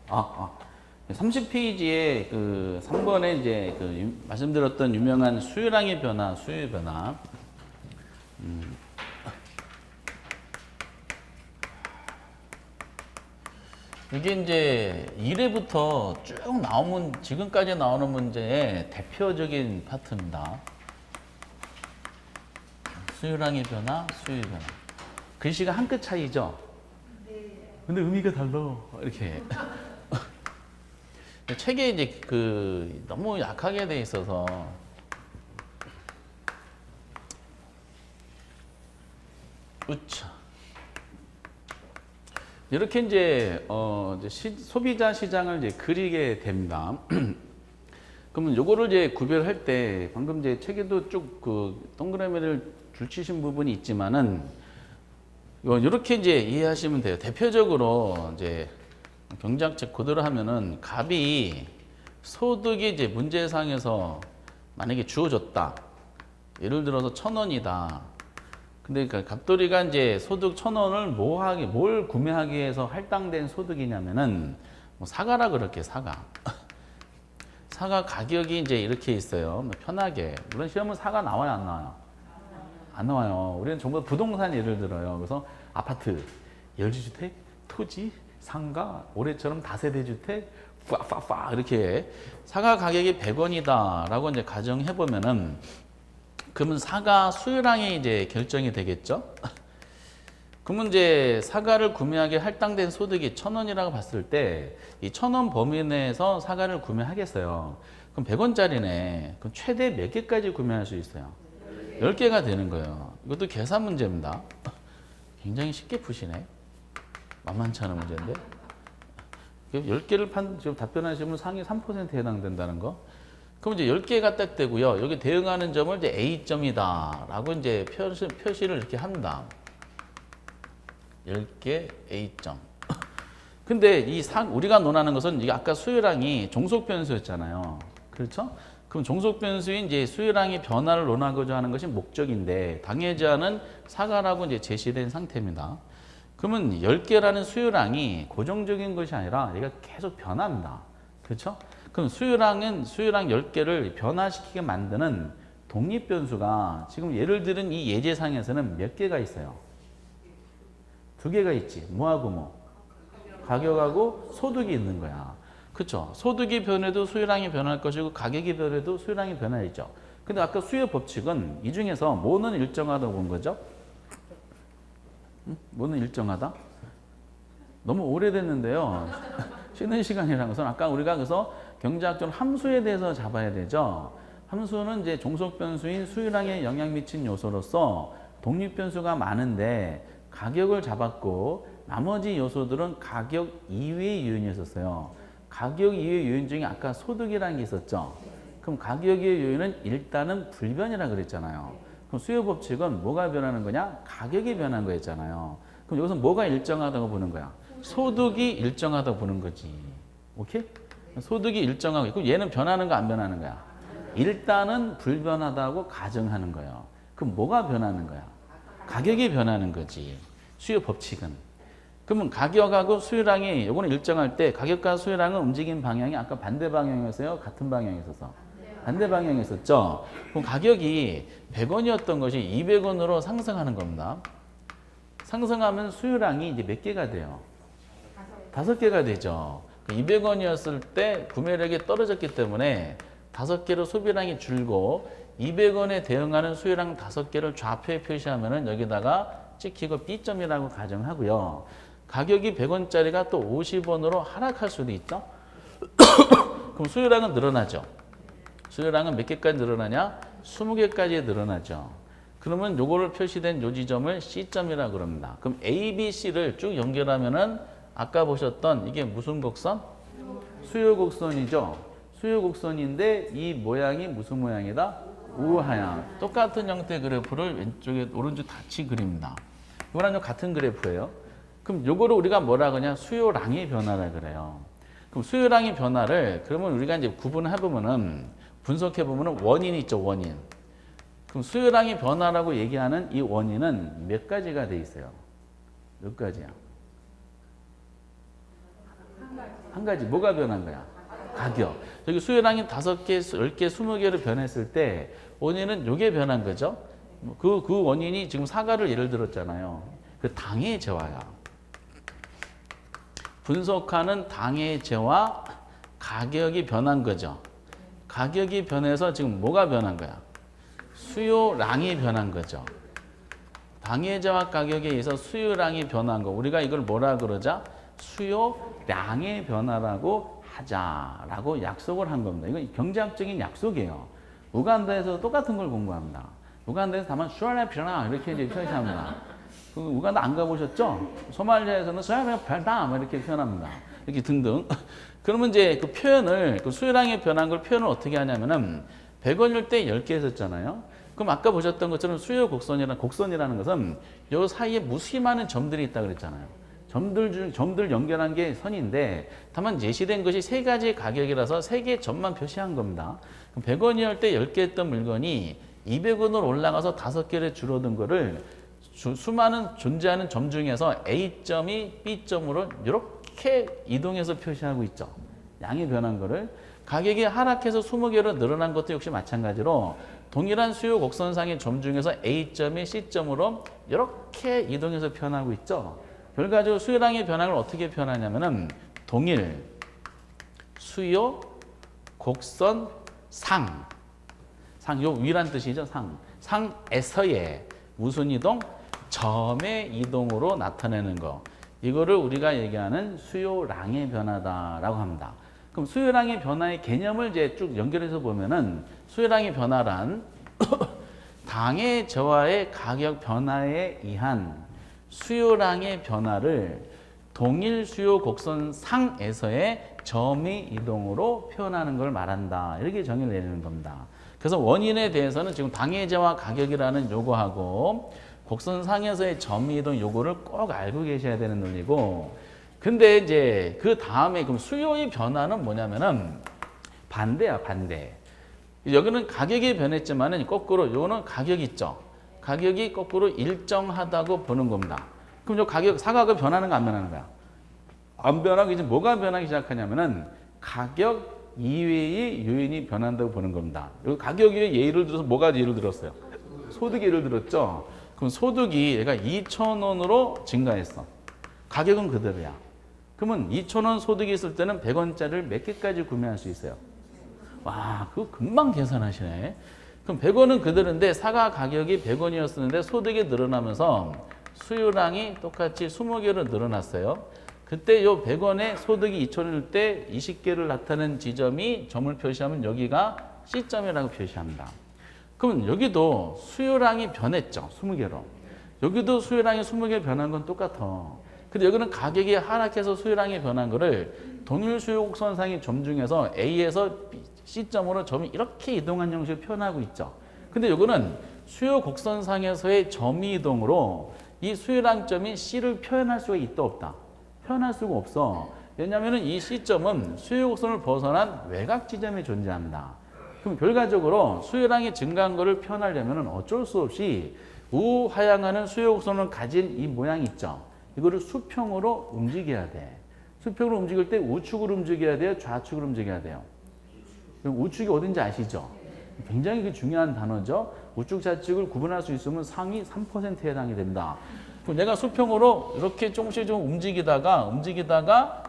30페이지에 그 3번에 이제 그 말씀드렸던 유명한 수율항의 변화, 수율 변화. 이게 이제 1회부터 쭉 나오면 지금까지 나오는 문제의 대표적인 파트입니다. 수율항의 변화, 수율 변화. 글씨가 한 끗 차이죠? 근데 의미가 달라. 이렇게. 책에 이제 그 너무 약하게 돼 있어서 으차. 이렇게 이제 소비자 시장을 이제 그리게 됩니다. 그러면 요거를 이제 구별할 때 방금 이제 책에도 쭉 그 동그라미를 줄치신 부분이 있지만은 이렇게 이제 이해하시면 돼요. 대표적으로 이제 경제학책 그대로 하면은 갑이 소득이 이제 문제상에서 만약에 주어졌다. 예를 들어서 1,000원이다. 근데 그 갑돌이가 이제 소득 1,000원을 뭘 구매하기 위해서 할당된 소득이냐면은 뭐 사과라 그럴게 사과. 사과 가격이 이제 이렇게 있어요. 편하게. 물론 시험은 사과 나와요, 안 나와요? 안 나와요. 우리는 전부 부동산 예를 들어요. 그래서 아파트, 열주택, 토지, 상가, 올해처럼 다세대 주택, 파파파 이렇게 사과 가격이 100원이다라고 이제 가정해 보면은 그러면 사과 수율항이 이제 결정이 되겠죠. 그러면 이제 사과를 구매하기 할당된 소득이 1,000원이라고 봤을 때 이 1,000원 범위 내에서 사과를 구매하겠어요. 그럼 100원짜리네. 그럼 최대 몇 개까지 구매할 수 있어요? 10개가 되는 거예요. 이것도 계산 문제입니다. 굉장히 쉽게 푸시네. 만만치 않은 문제인데. 10개를 지금 답변하시면 상위 3%에 해당된다는 거. 그럼 이제 10개가 딱 되고요. 여기 대응하는 점을 이제 A점이다. 라고 이제 표시를 이렇게 합니다. 10개 A점. 근데 우리가 논하는 것은 이게 아까 수율항이 종속 변수였잖아요. 그렇죠? 그럼 종속 변수인 이제 수율항의 변화를 논하고자 하는 것이 목적인데 당해자는 사과라고 이제 제시된 상태입니다. 그러면 10개라는 수율항이 고정적인 것이 아니라 얘가 계속 변합니다. 그렇죠? 그럼 수율항 10개를 변화시키게 만드는 독립 변수가 지금 예를 들은 이 예제상에서는 몇 개가 있어요? 2개가 있지. 뭐하고 뭐? 가격하고 소득이 있는 거야. 그렇죠? 소득이 변해도 수율항이 변할 것이고 가격이 변해도 수율항이 변하죠. 근데 아까 수요 법칙은 이 중에서 뭐는 일정하다고 본 거죠? 뭐는 일정하다? 너무 오래됐는데요. 쉬는 시간이라는 것은 아까 우리가 그래서 경제학적으로 함수에 대해서 잡아야 되죠. 함수는 이제 종속 변수인 수율항에 영향 미친 요소로서 독립 변수가 많은데 가격을 잡았고 나머지 요소들은 가격 이외의 요인이었어요. 가격 이외의 요인 중에 아까 소득이라는 게 있었죠. 그럼 가격 이외의 요인은 일단은 불변이라 그랬잖아요. 그럼 수요 법칙은 뭐가 변하는 거냐? 가격이 변한 거였잖아요. 그럼 여기서 뭐가 일정하다고 보는 거야? 소득이 일정하다고 보는 거지. 오케이? 소득이 일정하고 있고 얘는 변하는 거 안 변하는 거야? 일단은 불변하다고 가정하는 거예요. 그럼 뭐가 변하는 거야? 가격이 변하는 거지. 수요 법칙은. 그러면 가격하고 수율항이 요거는 일정할 때 가격과 수율항은 움직임 방향이 아까 반대 방향이었어요? 같은 방향이었어서? 반대 방향이었었죠? 그럼 가격이 100원이었던 것이 200원으로 상승하는 겁니다. 상승하면 수율항이 이제 몇 개가 돼요? 5개가 되죠. 200원이었을 때 구매력이 떨어졌기 때문에 5개로 소비량이 줄고 200원에 대응하는 수율항 5개를 좌표에 표시하면은 여기다가 찍히고 B점이라고 가정하고요. 가격이 100원짜리가 또 50원으로 하락할 수도 있죠. 그럼 수율항은 늘어나죠. 수율항은 몇 개까지 늘어나냐? 20개까지 늘어나죠. 그러면 요거를 표시된 요 지점을 C점이라고 그럽니다. 그럼 A, B, C를 쭉 연결하면은 아까 보셨던 이게 무슨 곡선? 수요 곡선이죠. 수요 곡선인데 이 모양이 무슨 모양이다? 우하향. 똑같은 형태의 그래프를 왼쪽에 오른쪽 같이 그립니다. 이거랑 같은 그래프예요. 그럼 요거를 우리가 뭐라 그러냐? 수요량의 변화라 그래요. 그럼 수요량의 변화를 그러면 우리가 이제 구분해 보면은 분석해 보면은 원인이 있죠, 원인. 그럼 수요량의 변화라고 얘기하는 이 원인은 몇 가지가 돼 있어요? 몇 가지야? 한 가지. 뭐가 변한 거야? 가격. 여기 수요량이 5개, 10개, 20개로 변했을 때 원인은 요게 변한 거죠. 그 원인이 지금 사과를 예를 들었잖아요. 그 당의 재화야. 분석하는 당의 재화 가격이 변한 거죠. 가격이 변해서 지금 뭐가 변한 거야? 수요량이 변한 거죠. 당의 재화 가격에 의해서 수요량이 변한 거. 우리가 이걸 뭐라 그러자? 수요량의 변화라고 하자라고 약속을 한 겁니다. 이건 경제학적인 약속이에요. 우간다에서 똑같은 걸 공부합니다. 우간다에서 다만 수요량의 변화 이렇게 이제 표현합니다. 우간다 안 가보셨죠? 소말리아에서는 수요량의 변화 이렇게 표현합니다. 이렇게 등등. 그러면 이제 그 표현을 그 수요량의 변한 걸 표현을 어떻게 하냐면은 100원일 때 10개 했었잖아요. 그럼 아까 보셨던 것처럼 수요 곡선이라는 것은 요 사이에 무수히 많은 점들이 있다 그랬잖아요. 점들 연결한 게 선인데 다만 제시된 것이 3가지 가격이라서 3개의 점만 표시한 겁니다. 100원이었을 때 10개 했던 물건이 200원으로 올라가서 5개를 줄어든 거를 수많은 존재하는 점 중에서 A점이 B점으로 이렇게 이동해서 표시하고 있죠. 양이 변한 거를. 가격이 하락해서 20개로 늘어난 것도 역시 마찬가지로 동일한 수요 곡선상의 점 중에서 A점이 C점으로 이렇게 이동해서 표현하고 있죠. 결과적으로 수요량의 변화를 어떻게 표현하냐면은 동일 수요 곡선 상 요 위란 뜻이죠. 상에서의 무슨 이동? 점의 이동으로 나타내는 거. 이거를 우리가 얘기하는 수요량의 변화다라고 합니다. 그럼 수요량의 변화의 개념을 이제 쭉 연결해서 보면은 수요량의 변화란 당의 저하의 가격 변화에 의한 수요량의 변화를 동일 수요 곡선 상에서의 점의 이동으로 표현하는 걸 말한다. 이렇게 정의를 내리는 겁니다. 그래서 원인에 대해서는 지금 당의 저하 가격이라는 요거하고 곡선상에서의 점의 이동 요거를 꼭 알고 계셔야 되는 논리고, 근데 이제 그 다음에 그럼 수요의 변화는 뭐냐면은 반대야, 반대. 여기는 가격이 변했지만은 거꾸로 요거는 가격이 있죠. 가격이 거꾸로 일정하다고 보는 겁니다. 그럼 요 가격, 사과가 변하는 거 안 변하는 거야? 안 변하고 이제 뭐가 변하기 시작하냐면은 가격 이외의 요인이 변한다고 보는 겁니다. 여기 가격 이외에 예를 들어서 뭐가 예를 들었어요? 소득 예를 들었죠. 그럼 소득이 얘가 2,000원으로 증가했어. 가격은 그대로야. 그러면 2,000원 소득이 있을 때는 100원짜리를 몇 개까지 구매할 수 있어요? 와, 그거 금방 계산하시네. 그럼 100원은 그대로인데 사과 가격이 100원이었었는데 소득이 늘어나면서 수요량이 똑같이 20개로 늘어났어요. 그때 요 100원의 소득이 2,000원일 때 20개를 나타낸 지점이 점을 표시하면 여기가 C점이라고 표시합니다. 그러면 여기도 수요량이 변했죠. 20개로. 여기도 수요량이 20개 변한 건 똑같아. 근데 여기는 가격이 하락해서 수요량이 변한 거를 동일 수요 곡선상의 점 중에서 A에서 C점으로 점이 이렇게 이동한 형식을 표현하고 있죠. 근데 여기는 수요 곡선상에서의 점이 이동으로 이 수요량점이 C를 표현할 수가 있다 없다? 표현할 수가 없어. 왜냐하면 이 C점은 수요 곡선을 벗어난 외곽 지점에 존재합니다. 그럼 결과적으로 수요량이 증가한 것을 표현하려면 어쩔 수 없이 우하향하는 수요 곡선을 가진 이 모양 있죠. 이거를 수평으로 움직여야 돼. 수평으로 움직일 때 우측으로 움직여야 돼요? 좌측으로 움직여야 돼요? 그럼 우측이 어딘지 아시죠? 굉장히 중요한 단어죠. 우측 좌측을 구분할 수 있으면 상위 3%에 해당이 됩니다. 그럼 내가 수평으로 이렇게 조금씩 좀 움직이다가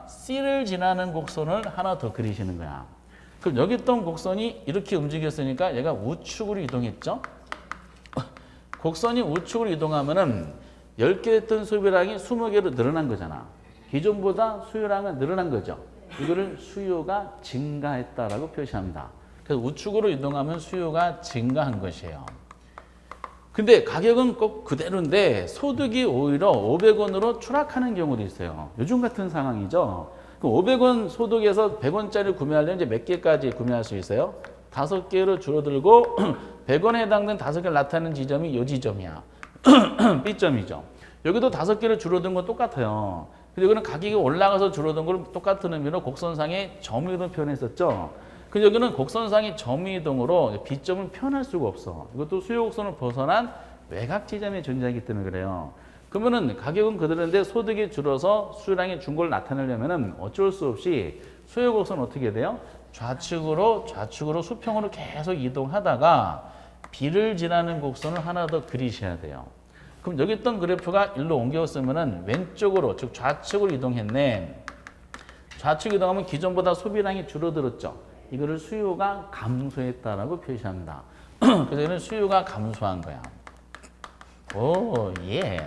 C를 지나는 곡선을 하나 더 그리시는 거야. 그럼 여기 있던 곡선이 이렇게 움직였으니까 얘가 우측으로 이동했죠. 곡선이 우측으로 이동하면은 10개 했던 소비량이 20개로 늘어난 거잖아. 기존보다 수요량은 늘어난 거죠. 이거를 수요가 증가했다라고 표시합니다. 그래서 우측으로 이동하면 수요가 증가한 것이에요. 근데 가격은 꼭 그대로인데 소득이 오히려 500원으로 추락하는 경우도 있어요. 요즘 같은 상황이죠. 그럼 500원 소득에서 100원짜리 구매하려면 이제 몇 개까지 구매할 수 있어요? 5개로 줄어들고 100원에 해당되는 5개를 나타내는 지점이 이 지점이야. B점이죠. 여기도 5개를 줄어든 건 똑같아요. 근데 여기는 가격이 올라가서 줄어든 걸 똑같은 의미로 곡선상의 점이동 표현했었죠. 근데 여기는 곡선상의 점이동으로 B점을 표현할 수가 없어. 이것도 수요 곡선을 벗어난 외곽 지점에 존재하기 때문에 그래요. 그러면은 가격은 그대로인데 소득이 줄어서 수요량이 준 걸 나타내려면은 어쩔 수 없이 수요 곡선은 어떻게 돼요? 좌측으로 수평으로 계속 이동하다가 B를 지나는 곡선을 하나 더 그리셔야 돼요. 그럼 여기 있던 그래프가 일로 옮겼으면은 왼쪽으로 즉 좌측으로 이동했네. 좌측 이동하면 기존보다 소비량이 줄어들었죠. 이거를 수요가 감소했다라고 표시합니다. 그래서 이는 수요가 감소한 거야. 오, 예.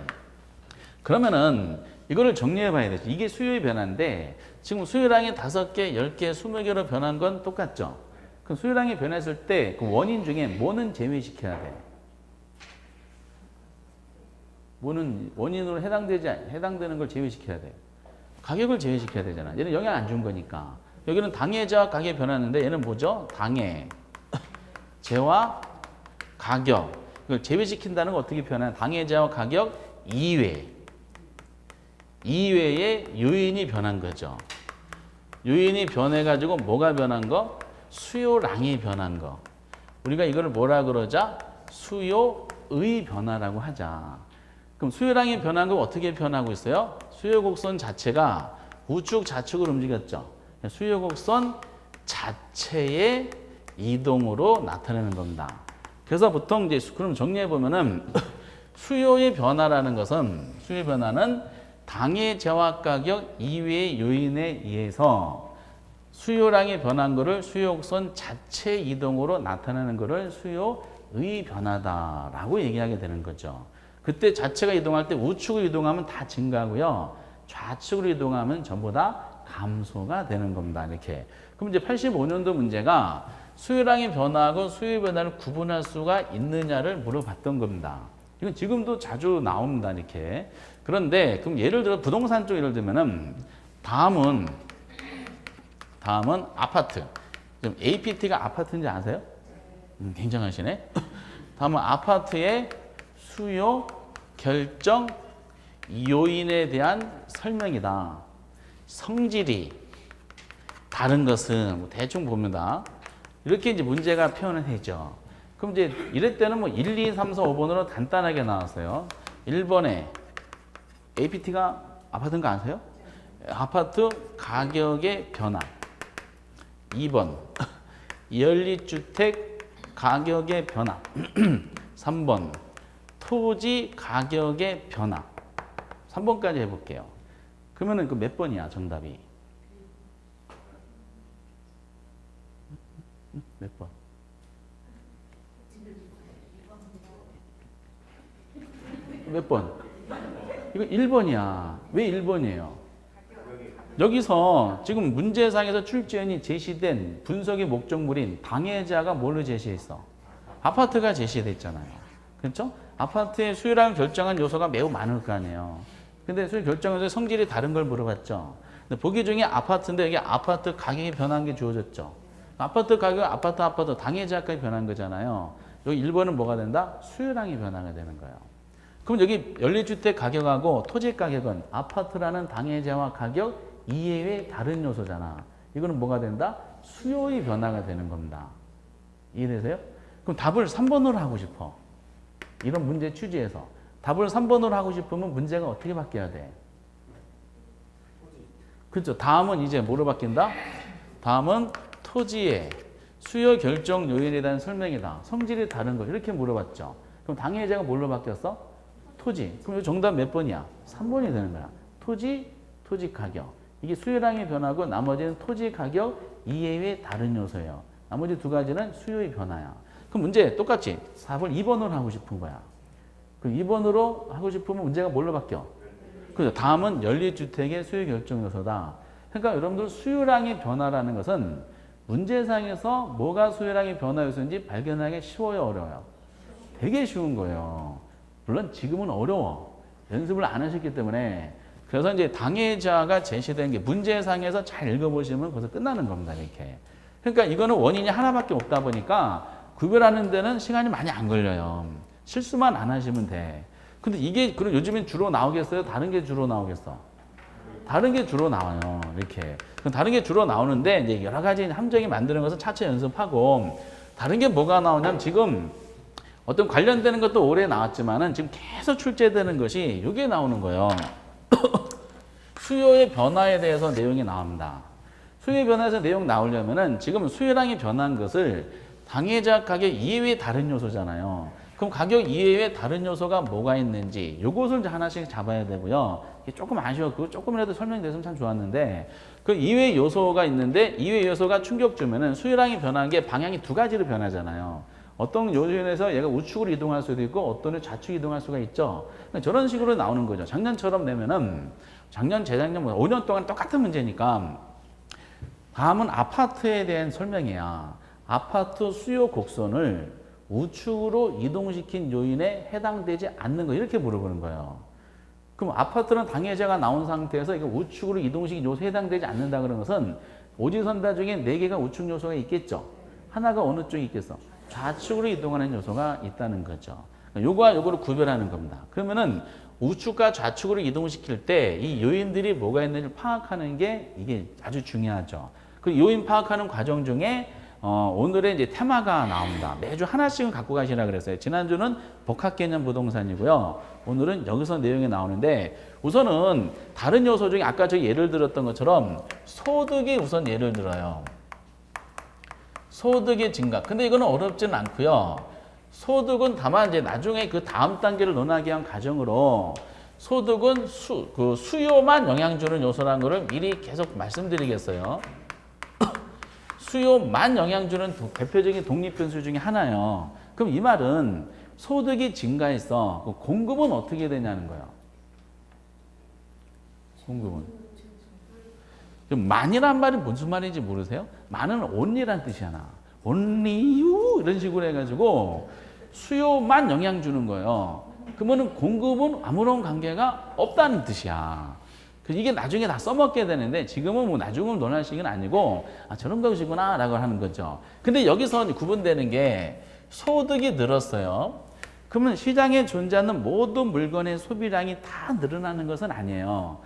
그러면은 이거를 정리해 봐야 되죠. 이게 수요의 변화인데 지금 수요량이 5개, 10개, 20개로 변한 건 똑같죠. 그럼 수요량이 변했을 때 그 원인 중에 뭐는 제외시켜야 돼? 뭐는 원인으로 해당되는 걸 제외시켜야 돼. 가격을 제외시켜야 되잖아. 얘는 영향 안 준 거니까. 여기는 당해자 가격이 변하는데 얘는 뭐죠? 당해, 재와 가격. 이걸 제외시킨다는 건 어떻게 표현하냐? 당해자와 가격 이외의 요인이 변한 거죠. 요인이 변해가지고 뭐가 변한 거? 수요량이 변한 거. 우리가 이거를 뭐라 그러자? 수요의 변화라고 하자. 그럼 수요량이 변한 거 어떻게 변하고 있어요? 수요 곡선 자체가 우측 좌측으로 움직였죠. 수요 곡선 자체의 이동으로 나타내는 겁니다. 그래서 보통 이제 그럼 정리해 보면은 수요의 변화라는 것은 수요 변화는 당의 재화 가격 이외의 요인에 의해서 수요량이 변한 거를 수요 곡선 자체 이동으로 나타내는 거를 수요의 변화다라고 얘기하게 되는 거죠. 그때 자체가 이동할 때 우측으로 이동하면 다 증가하고요. 좌측으로 이동하면 전부 다 감소가 되는 겁니다. 이렇게. 그럼 이제 85년도 문제가 수요량이 변화하고 수요 변화를 구분할 수가 있느냐를 물어봤던 겁니다. 이건 지금도 자주 나옵니다. 이렇게. 그런데 그럼 예를 들어 부동산 쪽 예를 들면은 다음은 아파트. 지금 APT가 아파트인지 아세요? 굉장하시네. 다음은 아파트의 수요 결정 요인에 대한 설명이다. 성질이 다른 것은 뭐 대충 봅니다. 이렇게 이제 문제가 표현을 되죠. 그럼 이제 이럴 때는 뭐 1, 2, 3, 4, 5번으로 간단하게 나왔어요. 1번에 APT가 아파트인 거 아세요? 아파트 가격의 변화. 2번 연립주택 가격의 변화. 3번 토지 가격의 변화. 3번까지 해볼게요. 그러면은 그 몇 번이야 정답이? 몇 번? 몇 번? 이거 1번이야. 왜 1번이에요? 여기서 지금 문제상에서 출제연이 제시된 분석의 목적물인 당해자가 뭘로 제시했어? 아파트가 제시됐잖아요. 그렇죠? 아파트의 수요량을 결정한 요소가 매우 많을 거 아니에요. 근데 수요 결정에서 성질이 다른 걸 물어봤죠. 근데 보기 중에 아파트인데 여기 아파트 가격이 변한 게 주어졌죠. 아파트 가격, 아파트 당해자까지 변한 거잖아요. 여기 1번은 뭐가 된다? 수요량이 변화가 되는 거예요. 그럼 여기 연립주택 가격하고 토지 가격은 아파트라는 당해자와 가격 이외의 다른 요소잖아. 이거는 뭐가 된다? 수요의 변화가 되는 겁니다. 이해되세요? 그럼 답을 3번으로 하고 싶어. 이런 문제 취지에서. 답을 3번으로 하고 싶으면 문제가 어떻게 바뀌어야 돼? 그렇죠. 다음은 이제 뭐로 바뀐다? 다음은 토지의 수요 결정 요인에 대한 설명이다. 성질이 다른 거. 이렇게 물어봤죠. 그럼 당해자가 뭘로 바뀌었어? 토지. 그럼 정답 몇 번이야? 3번이 되는 거야. 토지 가격. 이게 수요량이 변하고 나머지는 토지 가격 이외의 다른 요소예요. 나머지 두 가지는 수요의 변화야. 그럼 문제 똑같이 답을 2번으로 하고 싶은 거야. 그럼 2번으로 하고 싶으면 문제가 뭘로 바뀌어? 그죠. 다음은 연립주택의 수요 결정 요소다. 그러니까 여러분들 수요량의 변화라는 것은 문제상에서 뭐가 수요량의 변화 요소인지 발견하기 쉬워요, 어려워요? 되게 쉬운 거예요. 물론 지금은 어려워. 연습을 안 하셨기 때문에. 그래서 이제 당해자가 제시된 게 문제상에서 잘 읽어보시면 벌써 끝나는 겁니다, 이렇게. 그러니까 이거는 원인이 하나밖에 없다 보니까 구별하는 데는 시간이 많이 안 걸려요. 실수만 안 하시면 돼. 근데 이게 그럼 요즘엔 주로 나오겠어요? 다른 게 주로 나오겠어? 다른 게 주로 나와요. 이렇게. 그럼 다른 게 주로 나오는데 이제 여러 가지 함정이 만드는 것을 차차 연습하고 다른 게 뭐가 나오냐면 지금 어떤 관련되는 것도 오래 나왔지만은 지금 계속 출제되는 것이 이게 나오는 거예요. 수요의 변화에 대해서 내용이 나옵니다. 수요의 변화에서 내용 나오려면은 지금 수요량이 변한 것을 당해자 가격 이외의 다른 요소잖아요. 그럼 가격 이외의 다른 요소가 뭐가 있는지 요것을 이제 하나씩 잡아야 되고요. 이게 조금 아쉬워. 그거 조금이라도 설명됐으면 참 좋았는데 그 이외의 요소가 있는데 이외의 요소가 충격 주면은 수요량이 변한 게 방향이 두 가지로 변하잖아요. 어떤 요소에서 얘가 우측으로 이동할 수도 있고 어떤 좌측 이동할 수가 있죠. 저런 식으로 나오는 거죠. 작년처럼 내면은 작년, 재작년, 5년 동안 똑같은 문제니까 다음은 아파트에 대한 설명이야. 아파트 수요 곡선을 우측으로 이동시킨 요인에 해당되지 않는 거 이렇게 물어보는 거예요. 그럼 아파트는 당해자가 나온 상태에서 이거 우측으로 이동시킨 요소에 해당되지 않는다 그런 것은 오지선다 중에 4개가 우측 요소가 있겠죠. 하나가 어느 쪽에 있겠어? 좌측으로 이동하는 요소가 있다는 거죠. 요거와 요거를 구별하는 겁니다. 그러면은 우측과 좌측으로 이동시킬 때 이 요인들이 뭐가 있는지 파악하는 게 이게 아주 중요하죠. 그 요인 파악하는 과정 중에 오늘의 이제 테마가 나옵니다. 매주 하나씩은 갖고 가시라 그랬어요. 지난주는 복합개념 부동산이고요. 오늘은 여기서 내용이 나오는데 우선은 다른 요소 중에 아까 저희 예를 들었던 것처럼 소득이 우선 예를 들어요. 소득의 증가. 근데 이거는 어렵지는 않고요. 소득은 다만 이제 나중에 그 다음 단계를 논하기 위한 과정으로 소득은 수요만 영향 주는 요소라는 것을 미리 계속 말씀드리겠어요. 수요만 영향 주는 대표적인 독립 변수 중에 하나예요. 그럼 이 말은 소득이 증가해서 공급은 어떻게 되냐는 거예요. 공급은. 만이란 말이 무슨 말인지 모르세요? 만은 only란 뜻이잖아. only you 이런 식으로 해가지고 수요만 영향 주는 거예요. 그러면 공급은 아무런 관계가 없다는 뜻이야. 이게 나중에 다 써먹게 되는데 지금은 뭐 나중을 논할 시기는 아니고 저런 것이구나 라고 하는 거죠. 근데 여기서 구분되는 게 소득이 늘었어요. 그러면 시장에 존재하는 모든 물건의 소비량이 다 늘어나는 것은 아니에요.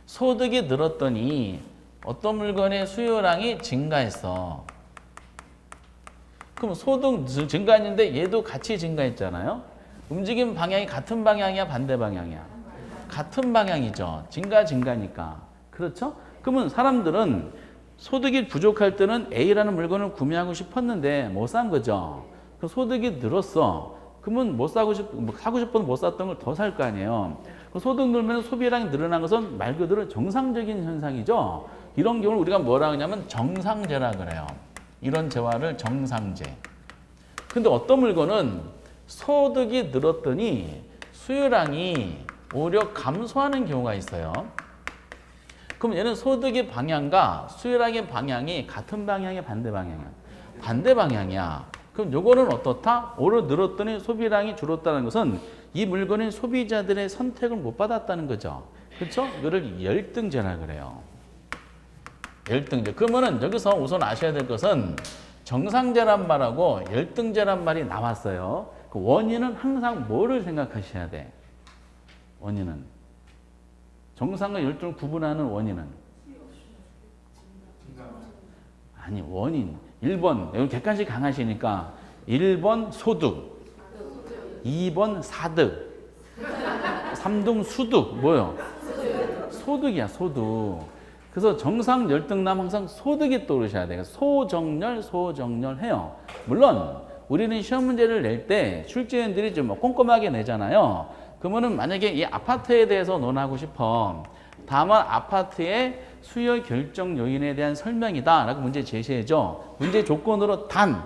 소득이 늘었더니 어떤 물건의 수요량이 증가했어. 그럼 소득 증가했는데 얘도 같이 증가했잖아요. 움직임 방향이 같은 방향이야, 반대 방향이야? 같은 방향이죠. 증가니까. 그렇죠? 그러면 사람들은 소득이 부족할 때는 A라는 물건을 구매하고 싶었는데 못 산 거죠. 그 소득이 늘었어. 그러면 사고 싶어도 못 샀던 걸 더 살 거 아니에요. 소득 늘면 소비량이 늘어난 것은 말 그대로 정상적인 현상이죠. 이런 경우를 우리가 뭐라 하냐면 정상재라 그래요. 이런 재화를 정상재. 근데 어떤 물건은 소득이 늘었더니 수요량이 오히려 감소하는 경우가 있어요. 그럼 얘는 소득의 방향과 수요량의 방향이 같은 방향이야, 반대 방향이야? 반대 방향이야. 그럼 요거는 어떻다? 오히려 늘었더니 소비량이 줄었다는 것은 이 물건의 소비자들의 선택을 못 받았다는 거죠. 그렇죠? 이거를 열등제라 그래요. 열등제. 그러면은 여기서 우선 아셔야 될 것은 정상제란 말하고 열등제란 말이 나왔어요. 그 원인은 항상 뭐를 생각하셔야 돼? 원인은 정상과 열등을 구분하는 원인은 아니 원인 1번 여기 객관식 강하시니까 1번 소득 2번 사득 3등 수득 뭐요? 소득이야 소득. 그래서 정상 열등남 항상 소득이 떠오르셔야 돼요. 소정렬 해요. 물론 우리는 시험 문제를 낼 때 출제위원들이 좀 꼼꼼하게 내잖아요. 그러면은 만약에 이 아파트에 대해서 논하고 싶어. 다만 아파트의 수요 결정 요인에 대한 설명이다 라고 문제 제시해줘. 문제 조건으로 단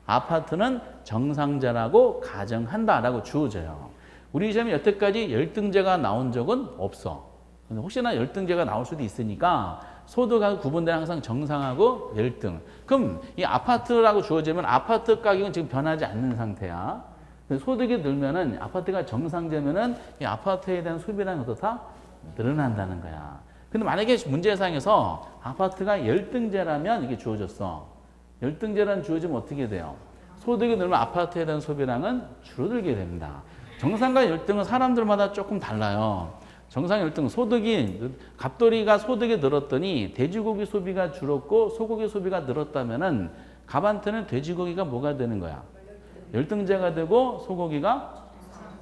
아파트는 정상자라고 가정한다 라고 주어져요. 우리 시험에 여태까지 열등제가 나온 적은 없어. 근데 혹시나 열등제가 나올 수도 있으니까 소득하고 구분되는 항상 정상하고 열등. 그럼 이 아파트라고 주어지면 아파트 가격은 지금 변하지 않는 상태야. 소득이 늘면은 아파트가 정상제면은 이 아파트에 대한 소비량이 어떻다? 늘어난다는 거야. 근데 만약에 문제상에서 아파트가 열등제라면 이게 주어졌어. 열등제라는 주어지면 어떻게 돼요? 소득이 늘면 아파트에 대한 소비량은 줄어들게 됩니다. 정상과 열등은 사람들마다 조금 달라요. 정상 열등 소득이 갑돌이가 소득이 늘었더니 돼지고기 소비가 줄었고 소고기 소비가 늘었다면은 갑한테는 돼지고기가 뭐가 되는 거야? 열등제가 되고 소고기가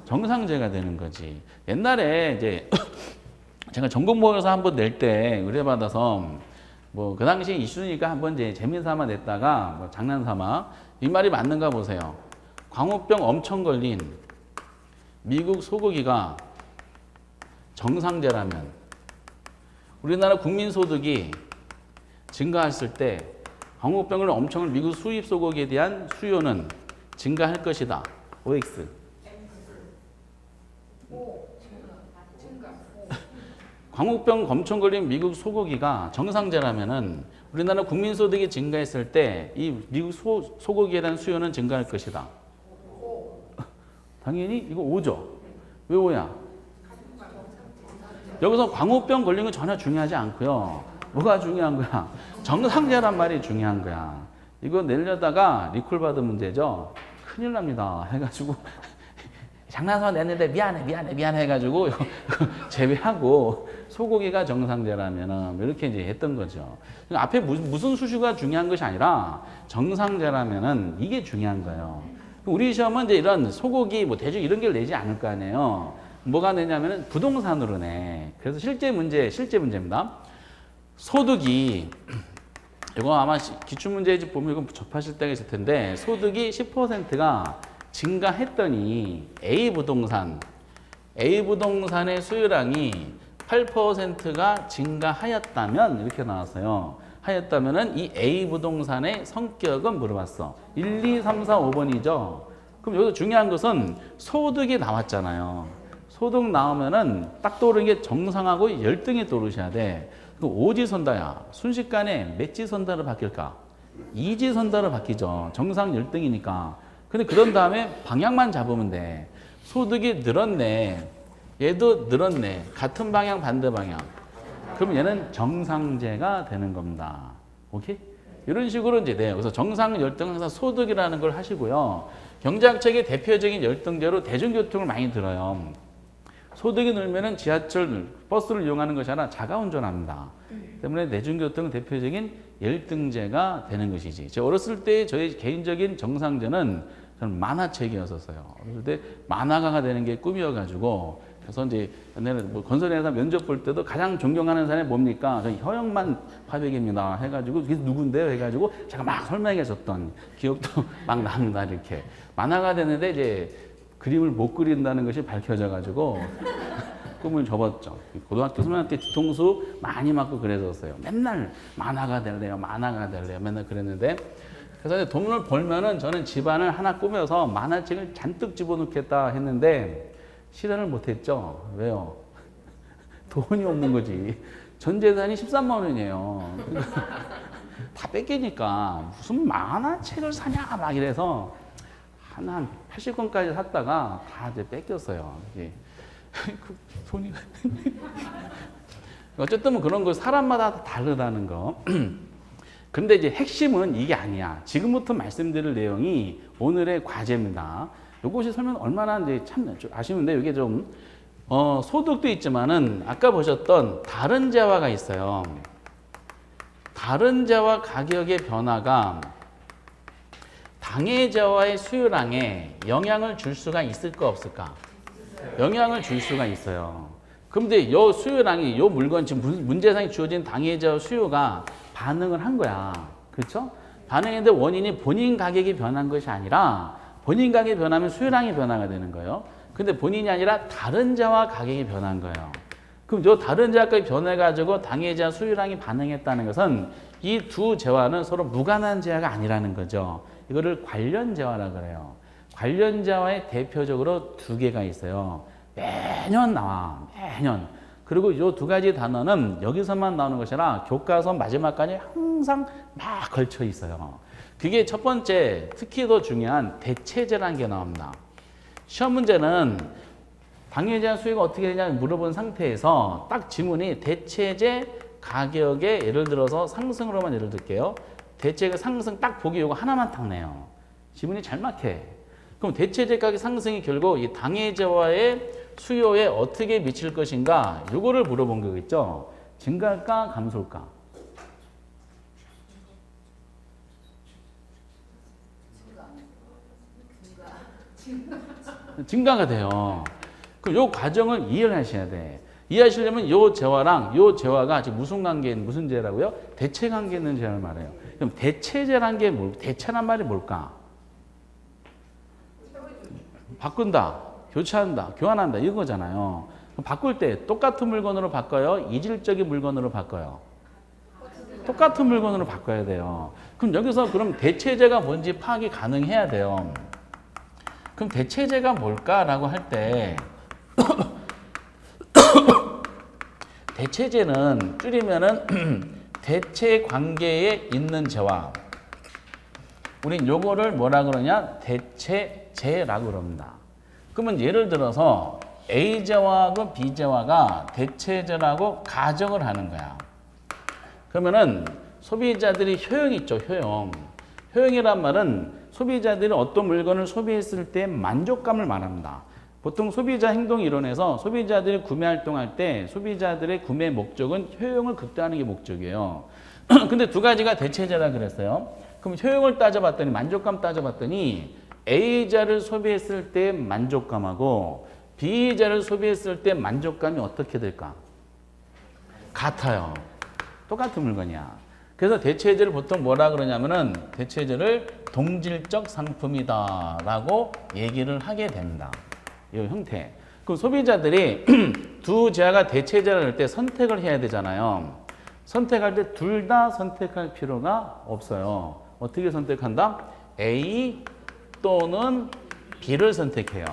정상제가 되는 거지. 옛날에 이제 제가 전공모의고사 한번 낼 때 의뢰받아서 뭐 그 당시 이슈니까 한번 이제 재미삼아 냈다가 뭐 장난삼아 이 말이 맞는가 보세요. 광우병 엄청 걸린 미국 소고기가 정상제라면 우리나라 국민소득이 증가했을 때 광우병을 엄청 미국 수입 소고기에 대한 수요는 증가할 것이다. OX. 광우병 엄청 걸린 미국 소고기가 정상제라면은 우리나라 국민소득이 증가했을 때 이 미국 소고기에 대한 수요는 증가할 것이다. 당연히 이거 O죠. 왜 O야? 여기서 광우병 걸린 건 전혀 중요하지 않고요. 뭐가 중요한 거야? 정상제란 말이 중요한 거야. 이거 내려다가 리콜 받은 문제죠. 큰일 납니다. 해가지고 장난삼아 냈는데 미안해 해가지고 제외하고 소고기가 정상제라면은 이렇게 이제 했던 거죠. 앞에 무슨 수슈가 중요한 것이 아니라 정상제라면은 이게 중요한 거예요. 우리 시험은 이제 이런 소고기 뭐 대충 이런 걸 내지 않을 거 아니에요. 뭐가 내냐면은 부동산으로 내. 그래서 실제 문제입니다. 소득이 이거 아마 기출문제 보면 이거 접하실 때가 있을 텐데 소득이 10%가 증가했더니 A 부동산의 수요량이 8%가 증가하였다면 이렇게 나왔어요. 하였다면은 이 A 부동산의 성격은 물어봤어. 1, 2, 3, 4, 5번이죠. 그럼 여기서 중요한 것은 소득이 나왔잖아요. 소득 나오면은 딱 떠오르는 게 정상하고 열등이 떠오르셔야 돼. 그 오지선다야. 순식간에 몇 지선다로 바뀔까? 이지선다로 바뀌죠. 정상 열등이니까. 근데 그런 다음에 방향만 잡으면 돼. 소득이 늘었네. 얘도 늘었네. 같은 방향, 반대 방향. 그럼 얘는 정상제가 되는 겁니다. 오케이? 이런 식으로 이제 돼요. 그래서 정상 열등 항상 소득이라는 걸 하시고요. 경제학책의 대표적인 열등제로 대중교통을 많이 들어요. 소득이 늘면은 지하철, 버스를 이용하는 것이 아니라 자가 운전합니다. 때문에 대중교통 대표적인 열등제가 되는 것이지. 제가 어렸을 때 저희 개인적인 정상제는 저는 만화책이었었어요. 그때 만화가가 되는 게 꿈이어가지고 그래서 이제 옛날에 뭐 건설회사 면접 볼 때도 가장 존경하는 사람이 뭡니까? 저 허영만 화백입니다. 해가지고 그게 누군데요? 해가지고 제가 막 설명해 줬던 기억도 막 납니다. 이렇게 만화가 되는데 이제 그림을 못 그린다는 것이 밝혀져가지고 꿈을 접었죠. 고등학교 3학년 때 뒤통수 많이 맞고 그랬었어요. 맨날 만화가 될래요. 맨날 그랬는데 그래서 돈을 벌면은 저는 집안을 하나 꾸며서 만화책을 잔뜩 집어넣겠다 했는데 실현을 못했죠. 왜요? 돈이 없는 거지. 전 재산이 13만 원이에요. 다 뺏기니까 무슨 만화책을 사냐 막 이래서 한 80권까지 샀다가 다 이제 뺏겼어요. 그 손이 어쨌든 뭐 그런 거 사람마다 다 다르다는 거. 근데 이제 핵심은 이게 아니야. 지금부터 말씀드릴 내용이 오늘의 과제입니다. 이것이 설명 얼마나 이제 참 아쉬운데 이게 좀 소득도 있지만은 아까 보셨던 다른 재화가 있어요. 다른 재화 가격의 변화가 당해재화의 수요량에 영향을 줄 수가 있을까 없을까? 영향을 줄 수가 있어요. 그런데 이 수요량이 이 물건 지금 문제상에 주어진 당해재화 수요가 반응을 한 거야. 그렇죠? 반응했는데 원인이 본인 가격이 변한 것이 아니라 본인 가격이 변하면 수요량이 변화가 되는 거예요. 근데 본인이 아니라 다른 재화 가격이 변한 거예요. 그럼 이 다른 재화 가격이 변해가지고 당해재화 수요량이 반응했다는 것은 이 두 재화는 서로 무관한 재화가 아니라는 거죠. 이거를 관련 재화라 그래요. 관련 재화의 대표적으로 두 개가 있어요. 매년 나와. 매년. 그리고 이 두 가지 단어는 여기서만 나오는 것이 아니라 교과서 마지막까지 항상 막 걸쳐 있어요. 그게 첫 번째, 특히 더 중요한 대체제라는 게 나옵니다. 시험 문제는 당해재화 수요가 어떻게 되냐 물어본 상태에서 딱 지문이 대체제 가격의 예를 들어서 상승으로만 예를 들게요. 대체가 상승 딱 보기 요거 하나만 딱 내요. 지문이 잘 막혀. 그럼 대체제 가격 상승이 결국 이 당해재화의 수요에 어떻게 미칠 것인가 요거를 물어본 거겠죠. 증가할까 감소할까? 증가가 돼요. 그럼 요 과정을 이해를 하셔야 돼. 이해하시려면 요 재화랑 요 재화가 지금 무슨 관계에 무슨 재라고요? 대체 관계에 있는 재화를 말해요. 그럼 대체재란 게 대체란 말이 뭘까? 바꾼다, 교체한다, 교환한다 이거잖아요. 그럼 바꿀 때 똑같은 물건으로 바꿔요? 이질적인 물건으로 바꿔요? 똑같은 물건으로 바꿔야 돼요. 그럼 여기서 그럼 대체재가 뭔지 파악이 가능해야 돼요. 그럼 대체재가 뭘까라고 할 때 대체재는 줄이면은 대체 관계에 있는 재화. 우린 요거를 뭐라 그러냐? 대체재라고 그럽니다. 그러면 예를 들어서 A재화하고 B재화가 대체재라고 가정을 하는 거야. 그러면은 소비자들이 효용이 있죠, 효용. 효용이란 말은 소비자들이 어떤 물건을 소비했을 때 만족감을 말합니다. 보통 소비자 행동 이론에서 소비자들이 구매 활동할 때 소비자들의 구매 목적은 효용을 극대화하는 게 목적이에요. 근데 두 가지가 대체재라 그랬어요. 그럼 효용을 따져봤더니 만족감 따져봤더니 A자를 소비했을 때 만족감하고 B자를 소비했을 때 만족감이 어떻게 될까? 같아요. 똑같은 물건이야. 그래서 대체재를 보통 뭐라 그러냐면은 대체재를 동질적 상품이다 라고 얘기를 하게 됩니다. 이 형태. 그럼 소비자들이 두 재화가 대체재를 할 때 선택을 해야 되잖아요. 선택할 때 둘 다 선택할 필요가 없어요. 어떻게 선택한다? A 또는 B를 선택해요.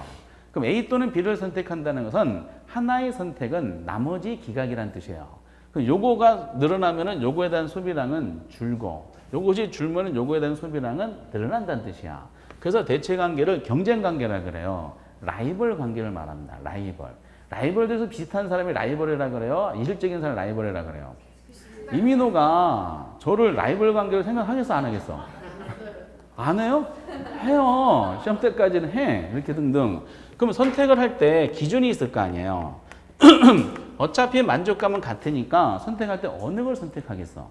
그럼 A 또는 B를 선택한다는 것은 하나의 선택은 나머지 기각이란 뜻이에요. 그럼 요거가 늘어나면은 요거에 대한 소비량은 줄고 요것이 줄면은 요거에 대한 소비량은 늘어난다는 뜻이야. 그래서 대체 관계를 경쟁 관계라 그래요. 라이벌 관계를 말합니다. 라이벌. 라이벌에서 비슷한 사람이 라이벌이라 그래요. 이질적인 사람이 라이벌이라 그래요. 이민호가 저를 라이벌 관계로 생각하겠어, 안 하겠어? 안 해요? 해요. 시험 때까지는 해. 이렇게 등등. 그럼 선택을 할 때 기준이 있을 거 아니에요. 어차피 만족감은 같으니까 선택할 때 어느 걸 선택하겠어?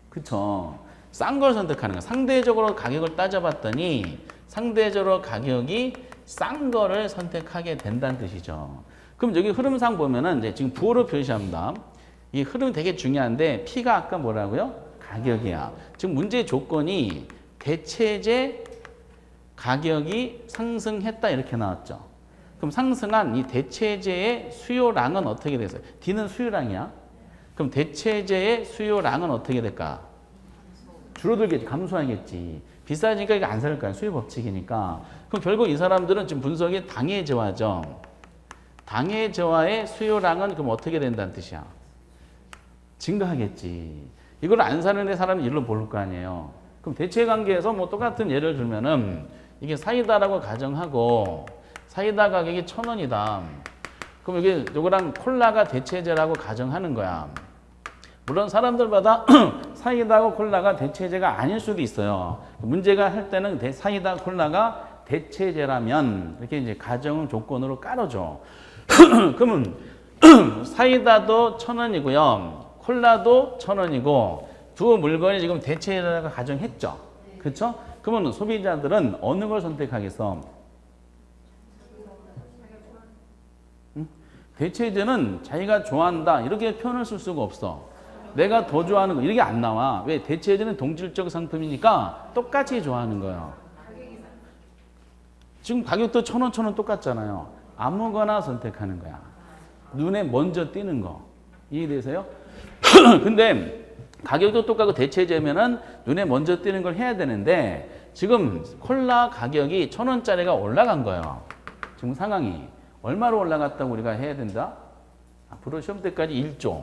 그쵸. 싼 걸 선택하는 거야. 상대적으로 가격을 따져봤더니 상대적으로 가격이 싼 거를 선택하게 된다는 뜻이죠. 그럼 여기 흐름상 보면은 이제 지금 부호로 표시합니다. 이 흐름이 되게 중요한데 P가 아까 뭐라고요? 가격이야. 지금 문제의 조건이 대체재 가격이 상승했다 이렇게 나왔죠. 그럼 상승한 이 대체재의 수요량은 어떻게 됐어요? D는 수요량이야. 그럼 대체재의 수요량은 어떻게 될까? 줄어들겠지. 감소하겠지. 비싸지니까 이게 안 살 거야. 수요 법칙이니까. 그럼 결국 이 사람들은 지금 분석이 당해재화죠. 당해재화의 수요량은 그럼 어떻게 된다는 뜻이야? 증가하겠지. 이걸 안 사는 사람이 일로 모를 거 아니에요. 그럼 대체 관계에서 뭐 똑같은 예를 들면은 이게 사이다라고 가정하고 사이다 가격이 1,000원이다. 그럼 이게 요거랑 콜라가 대체재라고 가정하는 거야. 물론 사람들마다 사이다하고 콜라가 대체재가 아닐 수도 있어요. 문제가 할 때는 사이다 콜라가 대체재라면 이렇게 이제 가정 조건으로 깔아줘. 그러면 사이다도 1,000원이고요. 콜라도 1,000원이고 두 물건이 지금 대체재라고 가정했죠. 그렇죠? 그러면 소비자들은 어느 걸 선택하겠어? 대체재는 자기가 좋아한다 이렇게 표현을 쓸 수가 없어. 내가 더 좋아하는 거 이렇게 안 나와. 왜? 대체재는 동질적 상품이니까 똑같이 좋아하는 거예요. 지금 가격도 1,000원, 1,000원 똑같잖아요. 아무거나 선택하는 거야. 눈에 먼저 띄는 거. 이해되세요? 근데 가격도 똑같고 대체재면은 눈에 먼저 띄는 걸 해야 되는데 지금 콜라 가격이 1,000원짜리가 올라간 거예요. 지금 상황이. 얼마로 올라갔다고 우리가 해야 된다? 앞으로 시험 때까지 1조.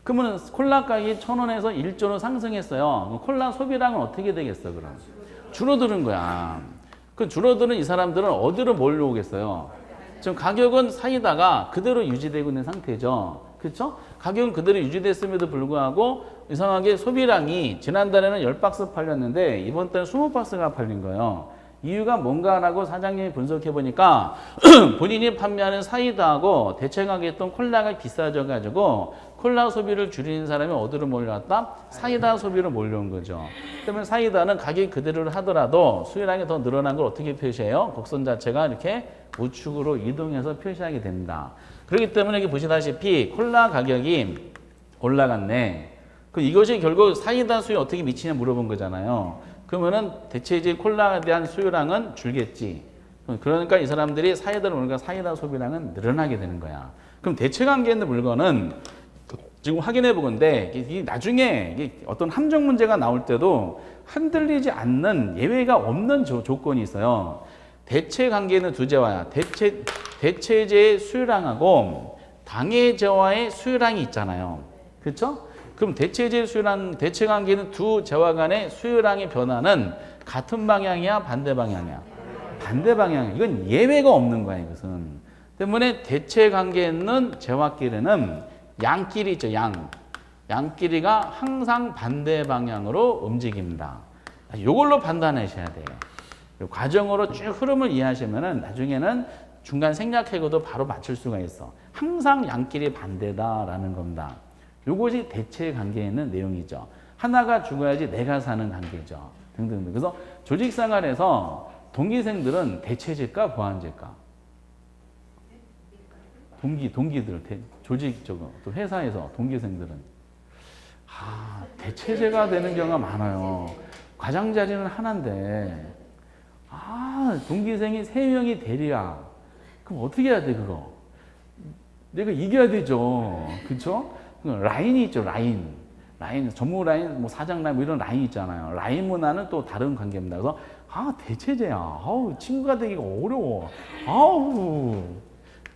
그러면 콜라 가격이 1,000원에서 1조로 상승했어요. 콜라 소비량은 어떻게 되겠어, 그럼? 줄어드는 거야. 그 줄어드는 이 사람들은 어디로 몰려오겠어요? 지금 가격은 사이다가 그대로 유지되고 있는 상태죠. 그렇죠? 가격은 그대로 유지됐음에도 불구하고 이상하게 소비량이 지난달에는 10박스 팔렸는데 이번 달에 20박스가 팔린 거예요. 이유가 뭔가라고 사장님이 분석해 보니까 본인이 판매하는 사이다하고 대체가격했던 콜라가 비싸져 가지고 콜라 소비를 줄이는 사람이 어디로 몰려왔다? 사이다 소비로 몰려온 거죠. 그러면 사이다는 가격이 그대로 하더라도 수요량이 더 늘어난 걸 어떻게 표시해요? 곡선 자체가 이렇게 우측으로 이동해서 표시하게 됩니다. 그렇기 때문에 여기 보시다시피 콜라 가격이 올라갔네. 그럼 이것이 결국 사이다 수요에 어떻게 미치냐 물어본 거잖아요. 그러면은 대체이제 콜라에 대한 수요량은 줄겠지. 그러니까 이 사람들이 사이다를 먹으니까 사이다 소비량은 늘어나게 되는 거야. 그럼 대체 관계에 있는 물건은 지금 확인해 보건데 이게 나중에 이게 어떤 함정 문제가 나올 때도 흔들리지 않는 예외가 없는 조건이 있어요. 대체 관계에 있는 두 재화야. 대체제의 수요량하고 당해재화의 수요량이 있잖아요. 그렇죠? 그럼 대체제의 수요량, 대체 관계는 두 재화 간의 수요량의 변화는 같은 방향이야, 반대 방향이야? 반대 방향. 이건 예외가 없는 거야, 이것은. 때문에 대체 관계에 있는 재화끼리는 양끼리 있죠, 양. 양끼리가 항상 반대 방향으로 움직입니다. 이걸로 판단하셔야 돼요. 과정으로 쭉 흐름을 이해하시면은 나중에는 중간 생략해고도 바로 맞출 수가 있어. 항상 양끼리 반대다라는 겁니다. 이것이 대체 관계에 있는 내용이죠. 하나가 죽어야지 내가 사는 관계죠. 등등등. 그래서 조직 생활에서 동기생들은 대체제일까 보완제일까? 동기들 조직적으로 또 회사에서 동기생들은 대체제가 되는 경우가 많아요. 과장 자리는 하나인데 동기생이 3명이 대리야. 그럼 어떻게 해야 돼 그거? 내가 이겨야 되죠. 그렇죠? 라인이 있죠. 라인 전무 라인, 뭐 사장 라인 뭐 이런 라인 있잖아요. 라인 문화는 또 다른 관계입니다. 그래서 대체제야. 친구가 되기가 어려워.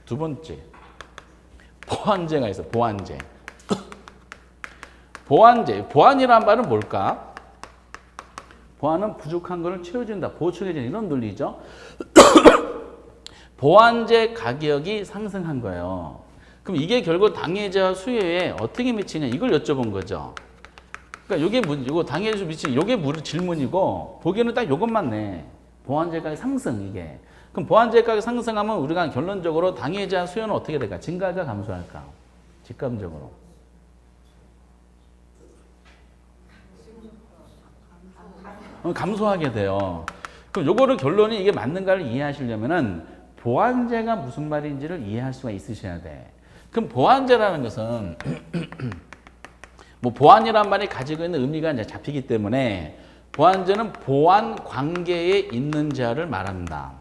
두 번째 보완제가 있어. 보완제. 보완이란 말은 뭘까? 보완은 부족한 것을 채워준다. 보충해주는 이런 논리죠. 보완제 가격이 상승한 거예요. 그럼 이게 결국 당해자 수요에 어떻게 미치냐 이걸 여쭤본 거죠. 그러니까 이거 당해자 미치는 이게 질문이고 보기에는 딱 이것만 내. 보완제 가격 상승 이게. 그럼 보완제 가격 상승하면 우리가 결론적으로 당해자 수요는 어떻게 될까? 증가할까 감소할까? 직감적으로. 감소하게 돼요. 그럼 요거를 결론이 이게 맞는가를 이해하시려면은 보완제가 무슨 말인지를 이해할 수가 있으셔야 돼. 그럼 보완제라는 것은 뭐 보완이란 말이 가지고 있는 의미가 이제 잡히기 때문에 보완제는 보완 관계에 있는 자를 말합니다.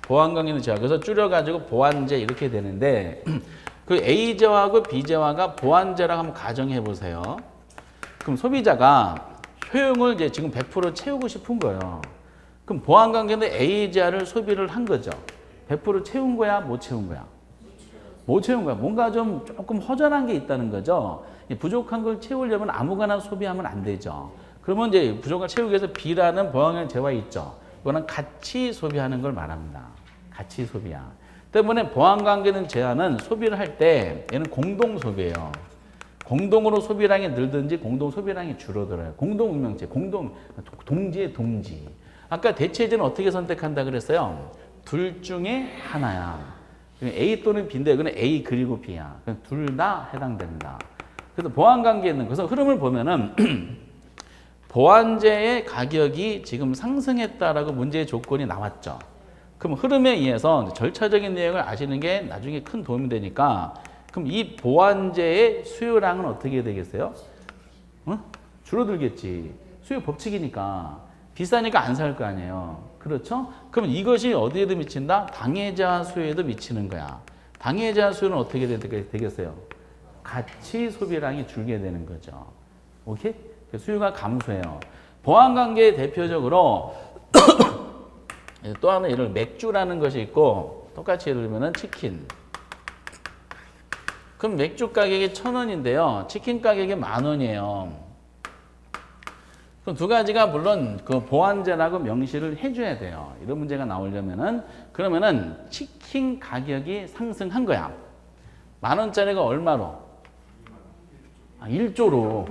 보완 관계에 있는 자. 그래서 줄여가지고 보완제 이렇게 되는데 그 A제화하고 B제화가 보완제라고 한번 가정해 보세요. 그럼 소비자가 효용을 이제 지금 100% 채우고 싶은 거예요. 그럼 보완 관계는 A제화를 소비를 한 거죠. 100% 채운 거야, 못 채운 거야? 못 채운 거야. 뭔가 좀 조금 허전한 게 있다는 거죠. 부족한 걸 채우려면 아무거나 소비하면 안 되죠. 그러면 이제 부족한 걸 채우기 위해서 B라는 보완 재화 있죠. 이거는 같이 소비하는 걸 말합니다. 같이 소비야. 때문에 보완 관계는 제한은 소비를 할 때 얘는 공동 소비예요. 공동으로 소비량이 늘든지 공동 소비량이 줄어들어요. 공동 운명체, 동지의 동지. 아까 대체제는 어떻게 선택한다 그랬어요? 둘 중에 하나야. A 또는 B인데 이거는 A 그리고 B야. 둘 다 해당된다. 그래서 보완 관계는 그래서 흐름을 보면은 보완제의 가격이 지금 상승했다라고 문제의 조건이 나왔죠. 그럼 흐름에 의해서 절차적인 내용을 아시는 게 나중에 큰 도움이 되니까 그럼 이 보완제의 수요량은 어떻게 되겠어요? 줄어들겠지. 수요 법칙이니까. 비싸니까 안 살 거 아니에요. 그렇죠? 그럼 이것이 어디에도 미친다? 당해자 수요에도 미치는 거야. 당해자 수요는 어떻게 되겠어요? 같이 소비량이 줄게 되는 거죠. 오케이? 수요가 감소해요. 보완관계의 대표적으로 또 하나 예를 들면 맥주라는 것이 있고 똑같이 예를 들면 치킨. 그럼 맥주 가격이 1,000원인데요. 치킨 가격이 10,000원이에요. 그럼 두 가지가 물론 그 보완제라고 명시를 해줘야 돼요. 이런 문제가 나오려면은 그러면은 치킨 가격이 상승한 거야. 10,000원짜리가 얼마로? 1조로.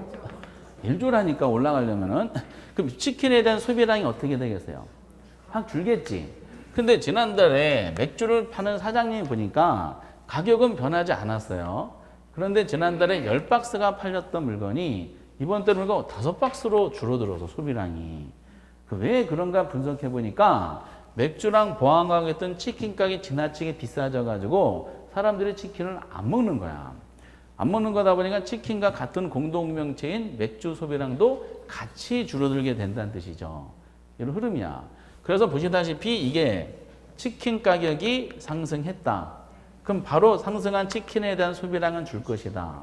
1조라니까 올라가려면은. 그럼 치킨에 대한 소비량이 어떻게 되겠어요? 확 줄겠지. 근데 지난달에 맥주를 파는 사장님 보니까 가격은 변하지 않았어요. 그런데 지난달에 10박스가 팔렸던 물건이 이번 달에 5박스로 줄어들어서 소비량이. 왜 그런가 분석해 보니까 맥주랑 보안가게 했던 치킨 가격이 지나치게 비싸져 가지고 사람들이 치킨을 안 먹는 거야. 안 먹는 거다 보니까 치킨과 같은 공동명체인 맥주 소비량도 같이 줄어들게 된다는 뜻이죠. 이런 흐름이야. 그래서 보시다시피 이게 치킨 가격이 상승했다. 그럼 바로 상승한 치킨에 대한 소비량은 줄 것이다.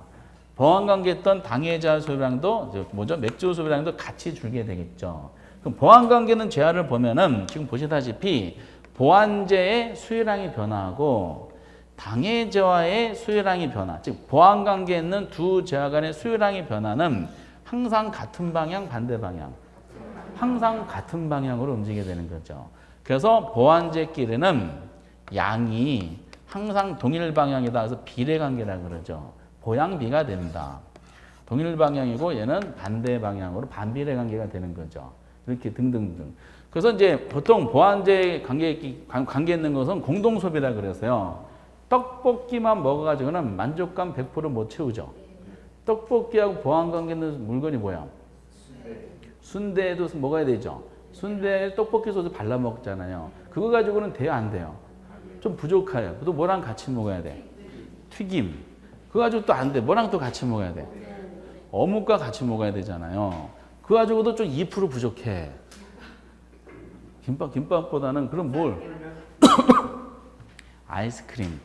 보안관계했던 당해자 소비량도 맥주 소비량도 같이 줄게 되겠죠. 그럼 보안관계는 제하를 보면은 지금 보시다시피 보안제의 수요량이 변화하고 당해제와의 수요량이 변화. 즉 보안관계에 있는 두 제하 간의 수요량의 변화는 항상 같은 방향, 반대 방향. 항상 같은 방향으로 움직이게 되는 거죠. 그래서 보안제끼리는 양이 항상 동일 방향이다. 그래서 비례관계라고 그러죠. 보양비가 된다. 동일 방향이고 얘는 반대 방향으로 반비례 관계가 되는 거죠. 이렇게 등등등. 그래서 이제 보통 보안제 관계 있는 것은 공동소비라 그래서요. 떡볶이만 먹어가지고는 만족감 100%못 채우죠. 떡볶이하고 보안관계 있는 물건이 뭐야? 순대도 먹어야 되죠. 순대에 떡볶이 소스 발라 먹잖아요. 그거 가지고는 돼요, 안 돼요? 좀 부족해요. 또 뭐랑 같이 먹어야 돼? 튀김. 그거 가지고 또 안 돼. 뭐랑 또 같이 먹어야 돼? 어묵과 같이 먹어야 되잖아요. 그거 가지고도 좀 2% 부족해. 김밥보다는 그럼 뭘? 아이스크림.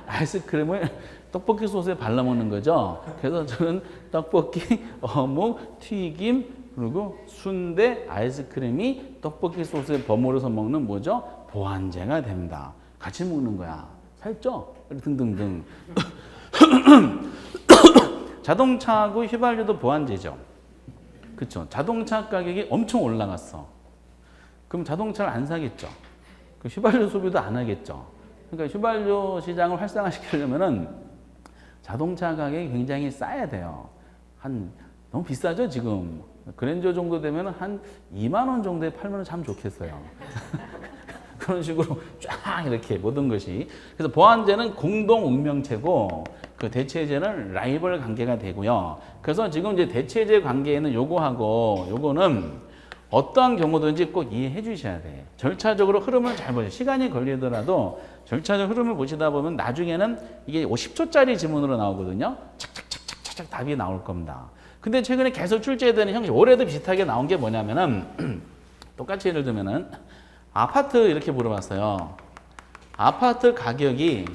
아이스크림을 떡볶이 소스에 발라 먹는 거죠. 그래서 저는 떡볶이, 어묵, 튀김, 그리고 순대, 아이스크림이 떡볶이 소스에 버무려서 먹는 뭐죠? 보안제가 됩니다. 같이 먹는 거야. 살쪄? 등등등. 자동차하고 휘발유도 보안제죠. 그렇죠. 자동차 가격이 엄청 올라갔어. 그럼 자동차를 안 사겠죠. 그 휘발유 소비도 안 하겠죠. 그러니까 휘발유 시장을 활성화시키려면은 자동차 가격이 굉장히 싸야 돼요. 너무 비싸죠, 지금. 그랜저 정도 되면 한 2만 원 정도에 팔면 참 좋겠어요. 그런 식으로 쫙 이렇게 모든 것이. 그래서 보안제는 공동 운명체고 그 대체제는 라이벌 관계가 되고요. 그래서 지금 이제 대체제 관계에는 요거하고 요거는 어떠한 경우든지 꼭 이해해 주셔야 돼. 절차적으로 흐름을 잘 보세요. 시간이 걸리더라도 절차적 흐름을 보시다 보면 나중에는 이게 10초짜리 지문으로 나오거든요. 착착착착착 답이 나올 겁니다. 근데 최근에 계속 출제되는 형식, 올해도 비슷하게 나온 게 뭐냐면은 똑같이 예를 들면은 아파트 이렇게 물어봤어요. 아파트 가격이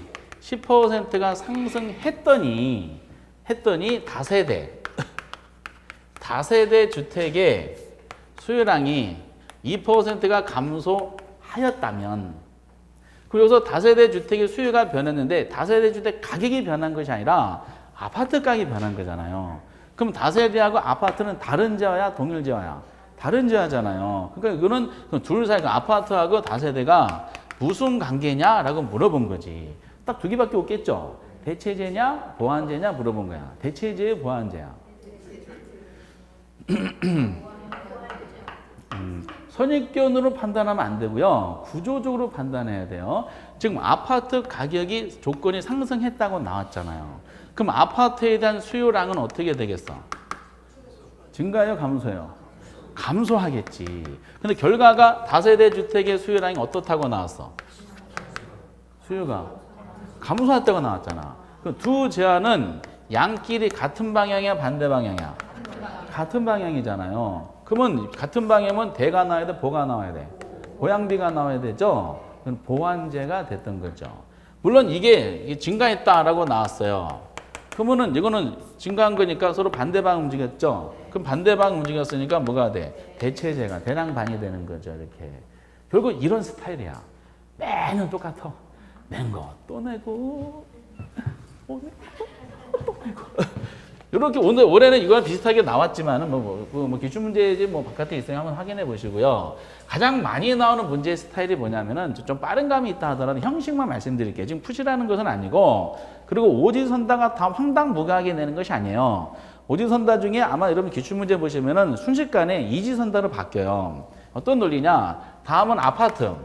10%가 상승했더니 다세대 주택의 수요량이 2%가 감소하였다면, 그래서 다세대 주택의 수요가 변했는데 다세대 주택 가격이 변한 것이 아니라 아파트 가격이 변한 거잖아요. 그럼 다세대하고 아파트는 다른 제어야, 동일 제어야? 다른 제어잖아요. 그러니까 이거는 둘 사이, 아파트하고 다세대가 무슨 관계냐라고 물어본 거지. 딱 두 개밖에 없겠죠. 대체제냐, 보안제냐 물어본 거야. 대체제의 보안제야. 선입견으로 판단하면 안 되고요. 구조적으로 판단해야 돼요. 지금 아파트 가격이 조건이 상승했다고 나왔잖아요. 그럼 아파트에 대한 수요량은 어떻게 되겠어? 증가요, 감소요? 감소하겠지. 근데 결과가 다세대 주택의 수요량이 어떻다고 나왔어? 수요가 감소했다고 나왔잖아. 그 두 제안은 양끼리 같은 방향이야, 반대 방향이야? 같은 방향이잖아요. 그러면 같은 방향이면 대가 나와야 돼, 보가 나와야 돼? 보양비가 나와야 되죠? 그건 보완제가 됐던 거죠. 물론 이게 증가했다라고 나왔어요. 그러면은 이거는 증가한 거니까 서로 반대방 움직였죠? 그럼 반대방 움직였으니까 뭐가 돼? 대체제가 대랑반이 되는 거죠, 이렇게. 결국 이런 스타일이야. 매년 똑같아. 낸 거 또 내고, 또 내고. 이렇게 올해는 이거랑 비슷하게 나왔지만은 뭐 기출문제지 뭐 바깥에 있으면 한번 확인해 보시고요. 가장 많이 나오는 문제의 스타일이 뭐냐면은 좀 빠른 감이 있다 하더라도 형식만 말씀드릴게요. 지금 푸시라는 것은 아니고, 그리고 오지선다가 다 황당무계하게 내는 것이 아니에요. 오지선다 중에 아마 여러분 기출문제 보시면은 순식간에 이지선다로 바뀌어요. 어떤 논리냐? 다음은 아파트.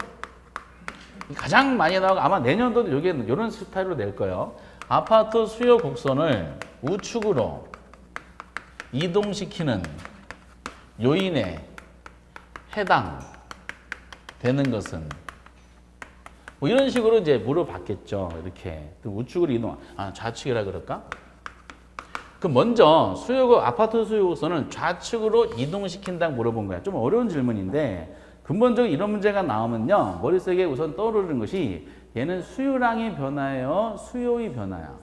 가장 많이 나오고 아마 내년도도 여기 이런 스타일로 낼 거예요. 아파트 수요 곡선을 우측으로 이동시키는 요인에 해당되는 것은 뭐 이런 식으로 이제 물어봤겠죠. 이렇게 우측으로 이동, 좌측이라 그럴까? 그럼 먼저 아파트 수요 곡선을 좌측으로 이동시킨다고 물어본 거야. 좀 어려운 질문인데 근본적으로 이런 문제가 나오면요 머릿속에 우선 떠오르는 것이 얘는 수요량의 변화예요, 수요의 변화야?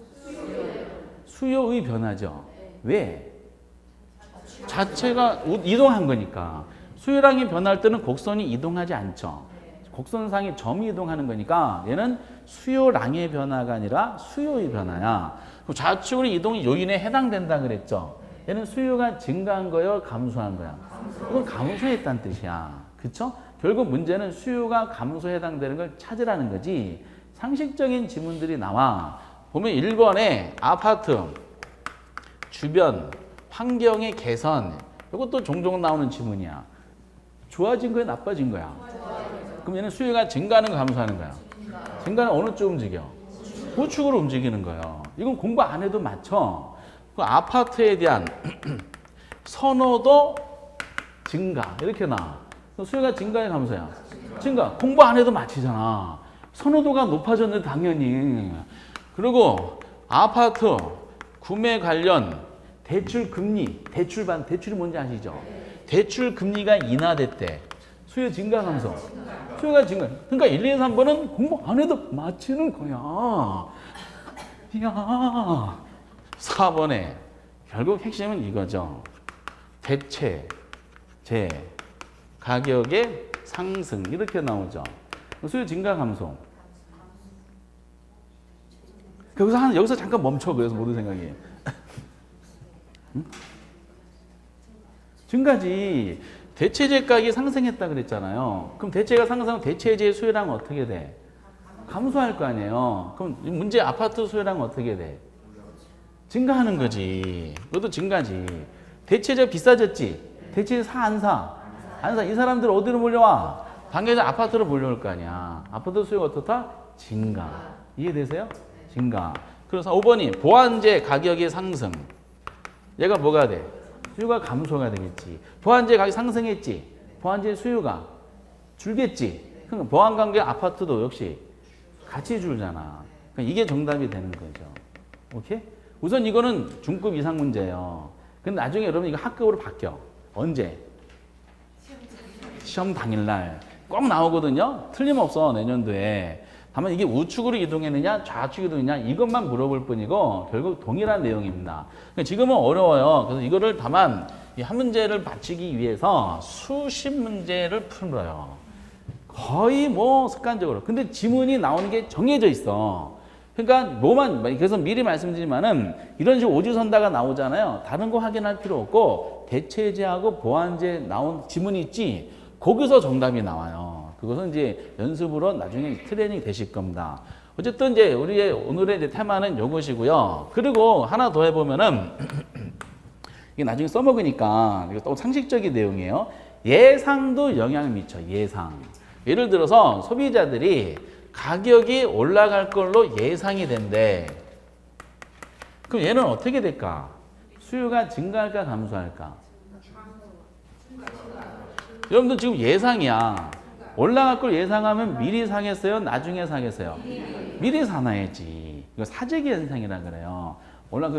수요의 변화죠. 왜? 자체가 이동한 거니까. 수요량이 변할 때는 곡선이 이동하지 않죠. 곡선상의 점이 이동하는 거니까 얘는 수요량의 변화가 아니라 수요의 변화야. 그럼 좌측으로 이동이 요인에 해당된다 그랬죠. 얘는 수요가 증가한 거예요, 감소한 거야? 이건 감소했다는 뜻이야. 그쵸? 결국 문제는 수요가 감소에 해당되는 걸 찾으라는 거지. 상식적인 지문들이 나와. 보면 1번에 아파트 주변 환경의 개선. 이것도 종종 나오는 지문이야. 좋아진 거야, 나빠진 거야? 그럼 얘는 수요가 증가하는 거 감소하는 거야? 증가는 어느 쪽 움직여? 우측으로 움직이는 거예요. 이건 공부 안 해도 맞죠? 그 아파트에 대한 선호도 증가. 이렇게 나와. 수요가 증가해 감소야? 증가. 공부 안 해도 맞히잖아. 선호도가 높아졌는데 당연히. 그리고 아파트 구매 관련 대출 금리, 대출이 뭔지 아시죠? 대출 금리가 인하됐대. 수요 증가 감소. 수요가 증가. 그러니까 1, 2, 3번은 공부 안 해도 맞히는 거야. 이야. 4번에 결국 핵심은 이거죠. 대체, 가격의 상승 이렇게 나오죠. 수요 증가 감소. 여기서 잠깐 멈춰. 그래서 모든 생각이. 응? 증가지. 대체재 가격이 상승했다 그랬잖아요. 그럼 대체가 상승하면 대체재의 수요량은 어떻게 돼? 감소할 거 아니에요. 그럼 문제 아파트 수요량은 어떻게 돼? 증가하는 거지. 그것도 증가지. 대체재 비싸졌지? 대체재 사 안 사? 안 사. 이 사람들 어디로 몰려와? 당연히 아파트로 몰려올 거 아니야. 아파트 수요가 어떻다? 증가. 이해되세요? 증가. 그래서 5번이 보완재 가격의 상승. 얘가 뭐가 돼? 수요가 감소가 되겠지. 보완재 가격이 상승했지. 보완재 수요가 줄겠지. 그러니까 보완관계 아파트도 역시 같이 줄잖아. 그러니까 이게 정답이 되는 거죠. 오케이? 우선 이거는 중급 이상 문제예요. 근데 나중에 여러분 이거 학급으로 바뀌어. 언제? 시험 당일날 꼭 나오거든요. 틀림없어 내년도에. 다만 이게 우측으로 이동했느냐 좌측으로 이동했느냐 이것만 물어볼 뿐이고 결국 동일한 내용입니다. 그러니까 지금은 어려워요. 그래서 이거를 다만 이 한 문제를 맞추기 위해서 수십 문제를 풀어요. 거의 뭐 습관적으로. 근데 지문이 나오는 게 정해져 있어. 그러니까 그래서 미리 말씀드리지만은 이런 식으로 오지선다가 나오잖아요. 다른 거 확인할 필요 없고 대체제하고 보완제 나온 지문이 있지. 거기서 정답이 나와요. 그것은 이제 연습으로 나중에 트레이닝 되실 겁니다. 어쨌든 이제 우리의 오늘의 이제 테마는 이것이고요. 그리고 하나 더 해보면은 이게 나중에 써먹으니까 이거 또 상식적인 내용이에요. 예상도 영향을 미쳐. 예상. 예를 들어서 소비자들이 가격이 올라갈 걸로 예상이 된대. 그럼 얘는 어떻게 될까? 수요가 증가할까 감소할까? 여러분들 지금 예상이야. 올라갈 걸 예상하면 미리 사겠어요? 나중에 사겠어요? 미리 사놔야지. 이거 사재기 현상이라 그래요.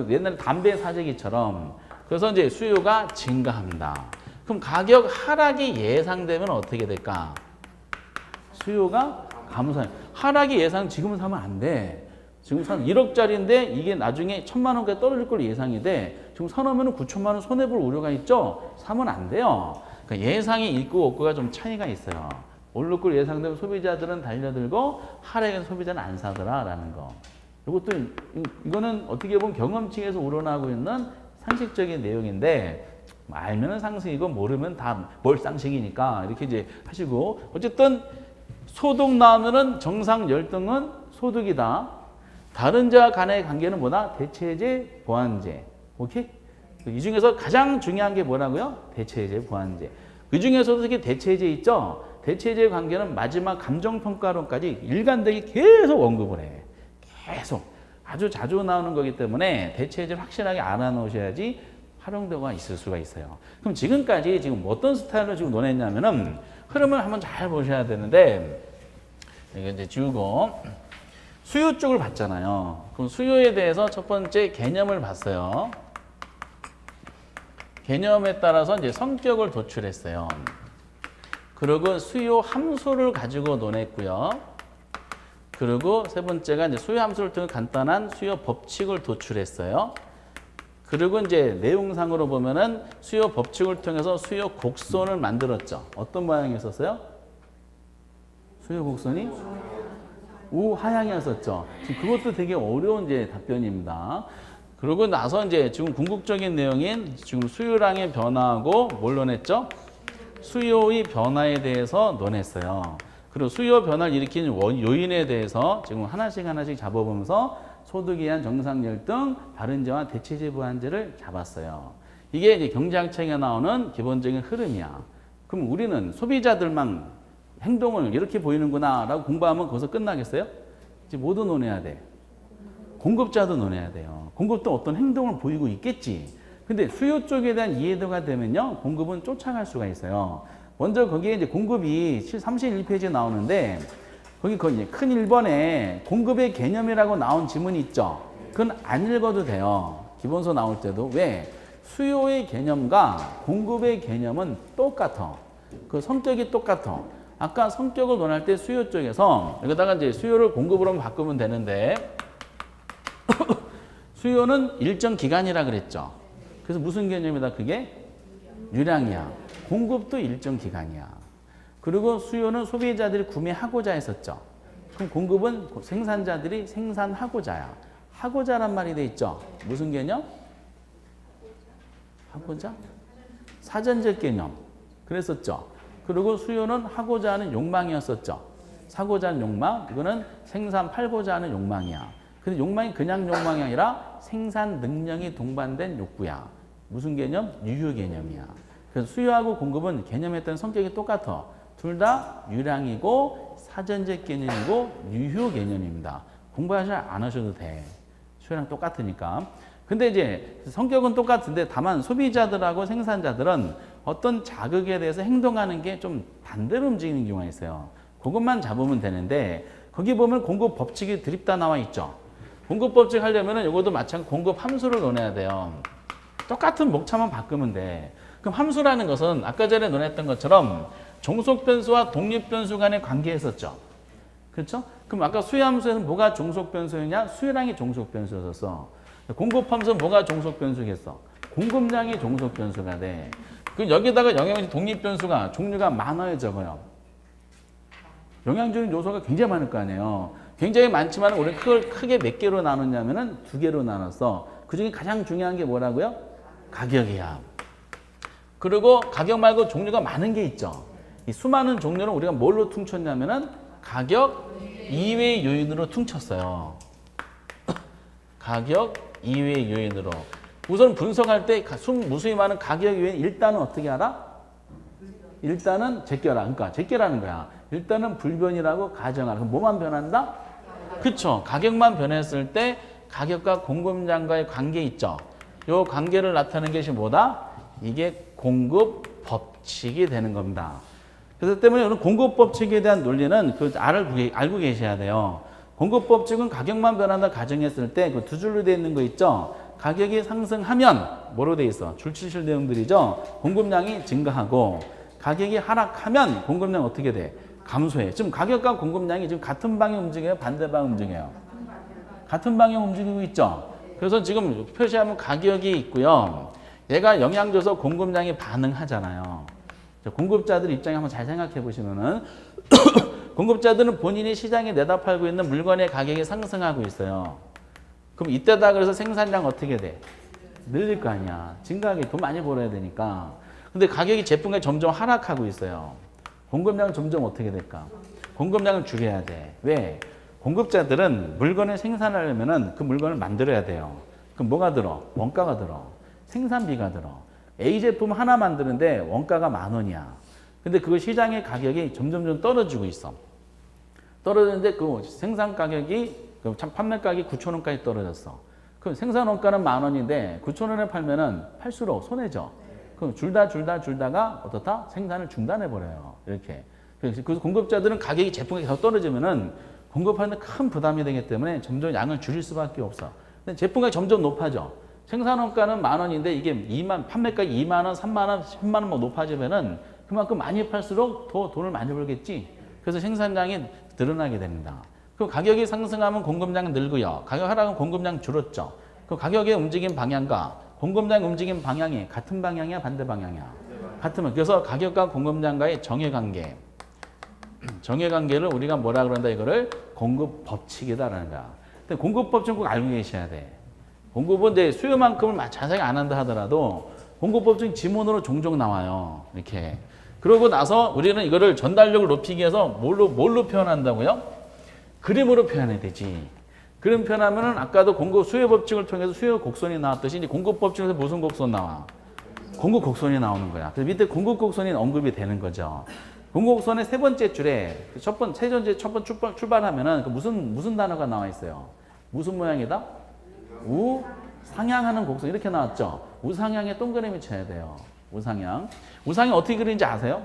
옛날에 담배 사재기처럼. 그래서 이제 수요가 증가합니다. 그럼 가격 하락이 예상되면 어떻게 될까? 수요가 감소해. 하락이 예상 지금 사면 안 돼. 지금 산 1억짜리인데 이게 나중에 1,000만 원까지 떨어질 걸로 예상이 돼. 지금 사놓으면 9천만 원 손해볼 우려가 있죠? 사면 안 돼요. 그러니까 예상이 있고 없고가 좀 차이가 있어요. 오를 걸 예상되면 소비자들은 달려들고 하락은 소비자는 안 사더라라는 거. 이거는 어떻게 보면 경험치에서 우러나오고 있는 상식적인 내용인데 알면은 상식이고 모르면 다 몰상식이니까 이렇게 이제 하시고 어쨌든 소득 나오면은 정상 열등은 소득이다. 다른 자와 간의 관계는 뭐다? 대체제, 보완제. 오케이? 이 중에서 가장 중요한 게 뭐라고요? 대체해제, 보완제. 그 중에서도 특히 대체해제 있죠? 대체해제 관계는 마지막 감정평가론까지 일관되게 계속 언급을 해. 계속. 아주 자주 나오는 거기 때문에 대체해제를 확실하게 알아놓으셔야지 활용도가 있을 수가 있어요. 그럼 지금까지 지금 어떤 스타일로 지금 논했냐면은 흐름을 한번 잘 보셔야 되는데, 이게 이제 지우고 수요 쪽을 봤잖아요. 그럼 수요에 대해서 첫 번째 개념을 봤어요. 개념에 따라서 이제 성격을 도출했어요. 그리고 수요 함수를 가지고 논했고요. 그리고 세 번째가 이제 수요 함수를 통해 간단한 수요 법칙을 도출했어요. 그리고 이제 내용상으로 보면은 수요 법칙을 통해서 수요 곡선을 만들었죠. 어떤 모양이었어요? 수요 곡선이 우하향이었었죠. 지금 그것도 되게 어려운 이제 답변입니다. 그러고 나서 이제 지금 궁극적인 내용인 지금 수요량의 변화하고 뭘 논했죠? 수요의 변화에 대해서 논했어요. 그리고 수요 변화를 일으키는 요인에 대해서 지금 하나씩 잡아보면서 소득이한 정상열등, 발은제와 대체제 보완제를 잡았어요. 이게 이제 경제학책에 나오는 기본적인 흐름이야. 그럼 우리는 소비자들만 행동을 이렇게 보이는구나 라고 공부하면 거기서 끝나겠어요? 이제 모두 논해야 돼. 공급자도 논해야 돼요. 공급도 어떤 행동을 보이고 있겠지. 근데 수요 쪽에 대한 이해도가 되면요, 공급은 쫓아갈 수가 있어요. 먼저 거기에 이제 공급이 31페이지에 나오는데, 거기 큰 1번에 공급의 개념이라고 나온 지문이 있죠. 그건 안 읽어도 돼요. 기본서 나올 때도. 왜? 수요의 개념과 공급의 개념은 똑같아. 그 성격이 똑같아. 아까 성격을 논할 때 수요 쪽에서 여기다가 이제 수요를 공급으로 바꾸면 되는데 수요는 일정 기간이라 그랬죠. 그래서 무슨 개념이다 그게? 유량이야. 공급도 일정 기간이야. 그리고 수요는 소비자들이 구매하고자 했었죠. 그럼 공급은 생산자들이 생산하고자야. 하고자란 말이 돼 있죠. 무슨 개념? 하고자? 사전적 개념. 그랬었죠. 그리고 수요는 하고자 하는 욕망이었었죠. 사고자 하는 욕망, 이거는 생산, 팔고자 하는 욕망이야. 근데 욕망이 그냥 욕망이 아니라 생산 능력이 동반된 욕구야. 무슨 개념? 유효 개념이야. 그래서 수요하고 공급은 개념에 따른 성격이 똑같아. 둘 다 유량이고 사전적 개념이고 유효 개념입니다. 공부하지 안 하셔도 돼. 수요랑 똑같으니까. 근데 이제 성격은 똑같은데 다만 소비자들하고 생산자들은 어떤 자극에 대해서 행동하는 게 좀 반대로 움직이는 경우가 있어요. 그것만 잡으면 되는데 거기 보면 공급 법칙이 드립다 나와 있죠. 공급 법칙 하려면은 이것도 마찬가지 공급 함수를 논해야 돼요. 똑같은 목차만 바꾸면 돼. 그럼 함수라는 것은 아까 전에 논했던 것처럼 종속 변수와 독립 변수 간의 관계였었죠. 그렇죠? 그럼 아까 수요 함수에서는 뭐가 종속 변수였냐? 수요량이 종속 변수였었어. 공급 함수는 뭐가 종속 변수겠어? 공급량이 종속 변수가 돼. 그럼 여기다가 영향적 독립 변수가 종류가 많아요, 적어요? 영향적인 요소가 굉장히 많을 거 아니에요. 굉장히 많지만 우리는 그걸 크게 몇 개로 나눴냐면은 2개로 나눴어. 그 중에 가장 중요한 게 뭐라고요? 가격이야. 그리고 가격 말고 종류가 많은 게 있죠. 이 수많은 종류는 우리가 뭘로 퉁쳤냐면은 가격 이외의 요인으로 퉁쳤어요. 가격 이외의 요인으로. 우선 분석할 때 무수히 많은 가격 요인 일단은 어떻게 알아? 일단은 제껴라. 그러니까 제껴라는 거야. 일단은 불변이라고 가정하라. 그럼 뭐만 변한다? 그쵸. 가격만 변했을 때 가격과 공급량과의 관계 있죠. 요 관계를 나타내는 것이 뭐다? 이게 공급 법칙이 되는 겁니다. 그래서 때문에 오늘 공급 법칙에 대한 논리는 그 알고 계셔야 돼요. 공급 법칙은 가격만 변한다 가정했을 때 그 두 줄로 되어 있는 거 있죠. 가격이 상승하면 뭐로 되어 있어? 줄치실 내용들이죠. 공급량이 증가하고 가격이 하락하면 공급량 어떻게 돼? 감소해. 지금 가격과 공급량이 지금 같은 방향 움직여요? 반대 방향 움직여요? 같은 방향 움직이고 있죠. 그래서 지금 표시하면 가격이 있고요. 얘가 영향 줘서 공급량이 반응하잖아요. 공급자들 입장에 한번 잘 생각해 보시면은 공급자들은 본인이 시장에 내다 팔고 있는 물건의 가격이 상승하고 있어요. 그럼 이때다 그래서 생산량 어떻게 돼? 늘릴 거 아니야. 증가하게 돈 많이 벌어야 되니까. 근데 가격이 제품에 점점 하락하고 있어요. 공급량은 점점 어떻게 될까? 공급량을 줄여야 돼. 왜? 공급자들은 물건을 생산하려면은 그 물건을 만들어야 돼요. 그럼 뭐가 들어? 원가가 들어. 생산비가 들어. A 제품 하나 만드는데 원가가 10,000원이야. 근데 그 시장의 가격이 점점점 떨어지고 있어. 떨어지는데 그 생산 가격이 판매 가격이 9,000원까지 떨어졌어. 그럼 생산 원가는 10,000원인데 9,000원에 팔면은 팔수록 손해죠. 그럼 줄다가 어떻다? 생산을 중단해 버려요. 이렇게. 그래서 공급자들은 가격이 제품이 계속 떨어지면은 공급하는데 큰 부담이 되기 때문에 점점 양을 줄일 수밖에 없어. 근데 제품이 점점 높아져. 생산 원가는 10,000원인데 이게 판매가 20,000원, 30,000원, 10,000원 막 높아지면은 그만큼 많이 팔수록 더 돈을 많이 벌겠지. 그래서 생산량이 늘어나게 됩니다. 그 가격이 상승하면 공급량 늘고요. 가격 하락은 공급량 줄었죠. 그 가격의 움직임 방향과 공급량 움직임 방향이 같은 방향이야, 반대 방향이야? 같으면 그래서 가격과 공급량과의 정해관계. 정해관계를 우리가 뭐라 그런다 이거를 공급 법칙이다라는 거야. 근데 공급 법칙은 꼭 알고 계셔야 돼. 공급은 이제 수요만큼을 자세히 안 한다 하더라도 공급 법칙 지문으로 종종 나와요. 이렇게. 그러고 나서 우리는 이거를 전달력을 높이기 위해서 뭘로 표현한다고요? 그림으로 표현해야 되지. 그림 표현하면은 아까도 공급 수요 법칙을 통해서 수요 곡선이 나왔듯이 이제 공급 법칙에서 무슨 곡선 나와? 공급 곡선이 나오는 거야. 그래서 밑에 공급 곡선이 언급이 되는 거죠. 공급 곡선의 세 번째 줄에 첫 번째 출발하면은 그 무슨 단어가 나와 있어요? 무슨 모양이다? 우상향하는 곡선 이렇게 나왔죠. 우상향에 동그라미 쳐야 돼요. 우상향. 우상향 어떻게 그리는지 아세요?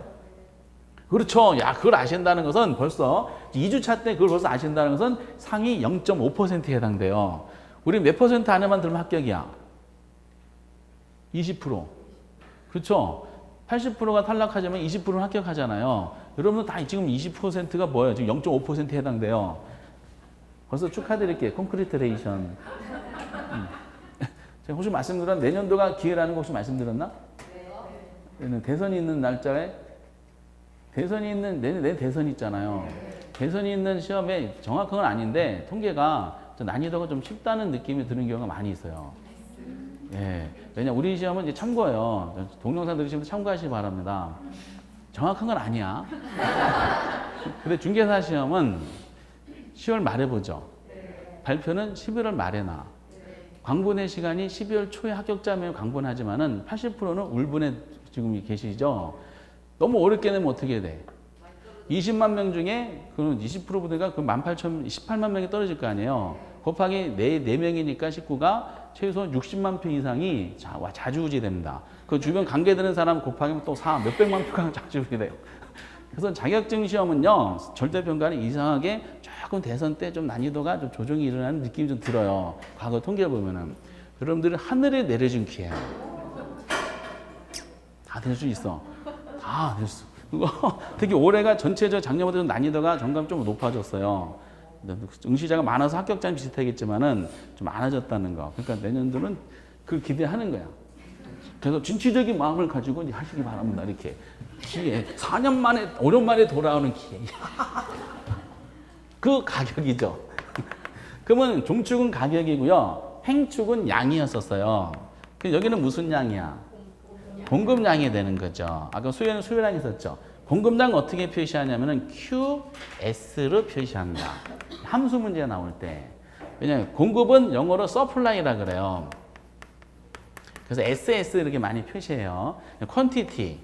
그렇죠. 야, 그걸 아신다는 것은 벌써 2주차 때 그걸 벌써 아신다는 것은 상위 0.5%에 해당돼요. 우리 몇 퍼센트 안에만 들면 합격이야? 20%. 그렇죠. 80%가 탈락하자면 20%는 합격하잖아요. 여러분들 다 지금 20%가 뭐예요? 지금 0.5%에 해당돼요. 벌써 축하드릴게요. 콩크리트레이션. 제가 혹시 말씀드렸나? 내년도가 기회라는 거 혹시 말씀드렸나? 네. 대선이 있는 날짜에 대선이 있는 내년 대선이 있잖아요. 대선이 있는 시험에 정확한 건 아닌데 통계가 난이도가 좀 쉽다는 느낌이 드는 경우가 많이 있어요. 예. 왜냐 우리 시험은 이제 참고예요. 동영상 들으시면 참고하시기 바랍니다. 정확한 건 아니야. 근데 중개사 시험은 10월 말에 보죠. 발표는 11월 말에 나. 광분의 시간이 12월 초에 합격자면 광분을 하지만은 80%는 울분에 지금 계시죠. 너무 어렵게 내면 어떻게 돼? 20만 명 중에 그 20%보다가 그 18만 명이 떨어질 거 아니에요. 곱하기 4명이니까 19가 최소 60만 표 이상이 자주우지 됩니다. 그 주변 관계되는 사람 곱하기 또 몇백만 표가 자주우지 돼요. 그래서 자격증 시험은요, 절대평가는 이상하게 조금 대선 때 좀 난이도가 좀 조정이 일어나는 느낌이 좀 들어요. 과거 통계를 보면은. 여러분들은 하늘에 내려준 기회야. 다 될 수 있어. 다 될 수. 그거 특히 올해가 전체적 작년보다 좀 난이도가 점점 좀 높아졌어요. 응시자가 많아서 합격자는 비슷하겠지만은 좀 많아졌다는 거. 그러니까 내년도는 그 기대하는 거야. 그래서 진취적인 마음을 가지고 하시기 바랍니다. 이렇게. 기회. 4년 만에, 5년 만에 돌아오는 기회. 그 가격이죠. 그러면 종축은 가격이고요. 행축은 양이었었어요. 여기는 무슨 양이야? 공급량이 되는 거죠. 아까 수요는 수요량이 있었죠. 공급량 어떻게 표시하냐면은 QS로 표시합니다. 함수 문제 나올 때. 왜냐면 공급은 영어로 supply라 그래요. 그래서 SS 이렇게 많이 표시해요. quantity.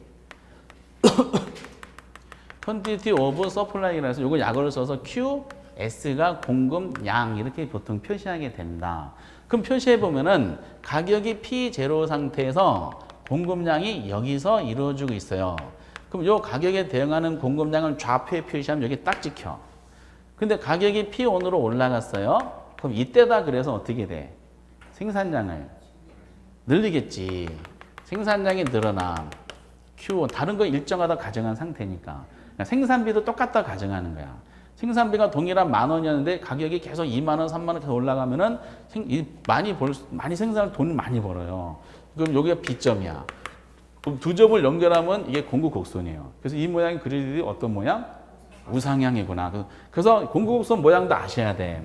quantity of supply라 해서 이거 약어를 써서 QS가 공급량 이렇게 보통 표시하게 됩니다. 그럼 표시해 보면은 가격이 P0 상태에서 공급량이 여기서 이루어지고 있어요. 그럼 이 가격에 대응하는 공급량을 좌표에 표시하면 여기 딱 찍혀. 근데 가격이 P1으로 올라갔어요. 그럼 이때다 그래서 어떻게 돼? 생산량을 늘리겠지. 생산량이 늘어나. Q1 다른 거 일정하다 가정한 상태니까. 그러니까 생산비도 똑같다 가정하는 거야. 생산비가 동일한 10,000원이었는데 가격이 계속 20,000원, 30,000원 계속 올라가면은 많이 생산을 돈을 많이 벌어요. 그럼 여기가 B점이야. 그럼 두 점을 연결하면 이게 공급 곡선이에요. 그래서 이 모양이 그리들이 어떤 모양? 우상향이구나. 그래서 공급 곡선 모양도 아셔야 돼.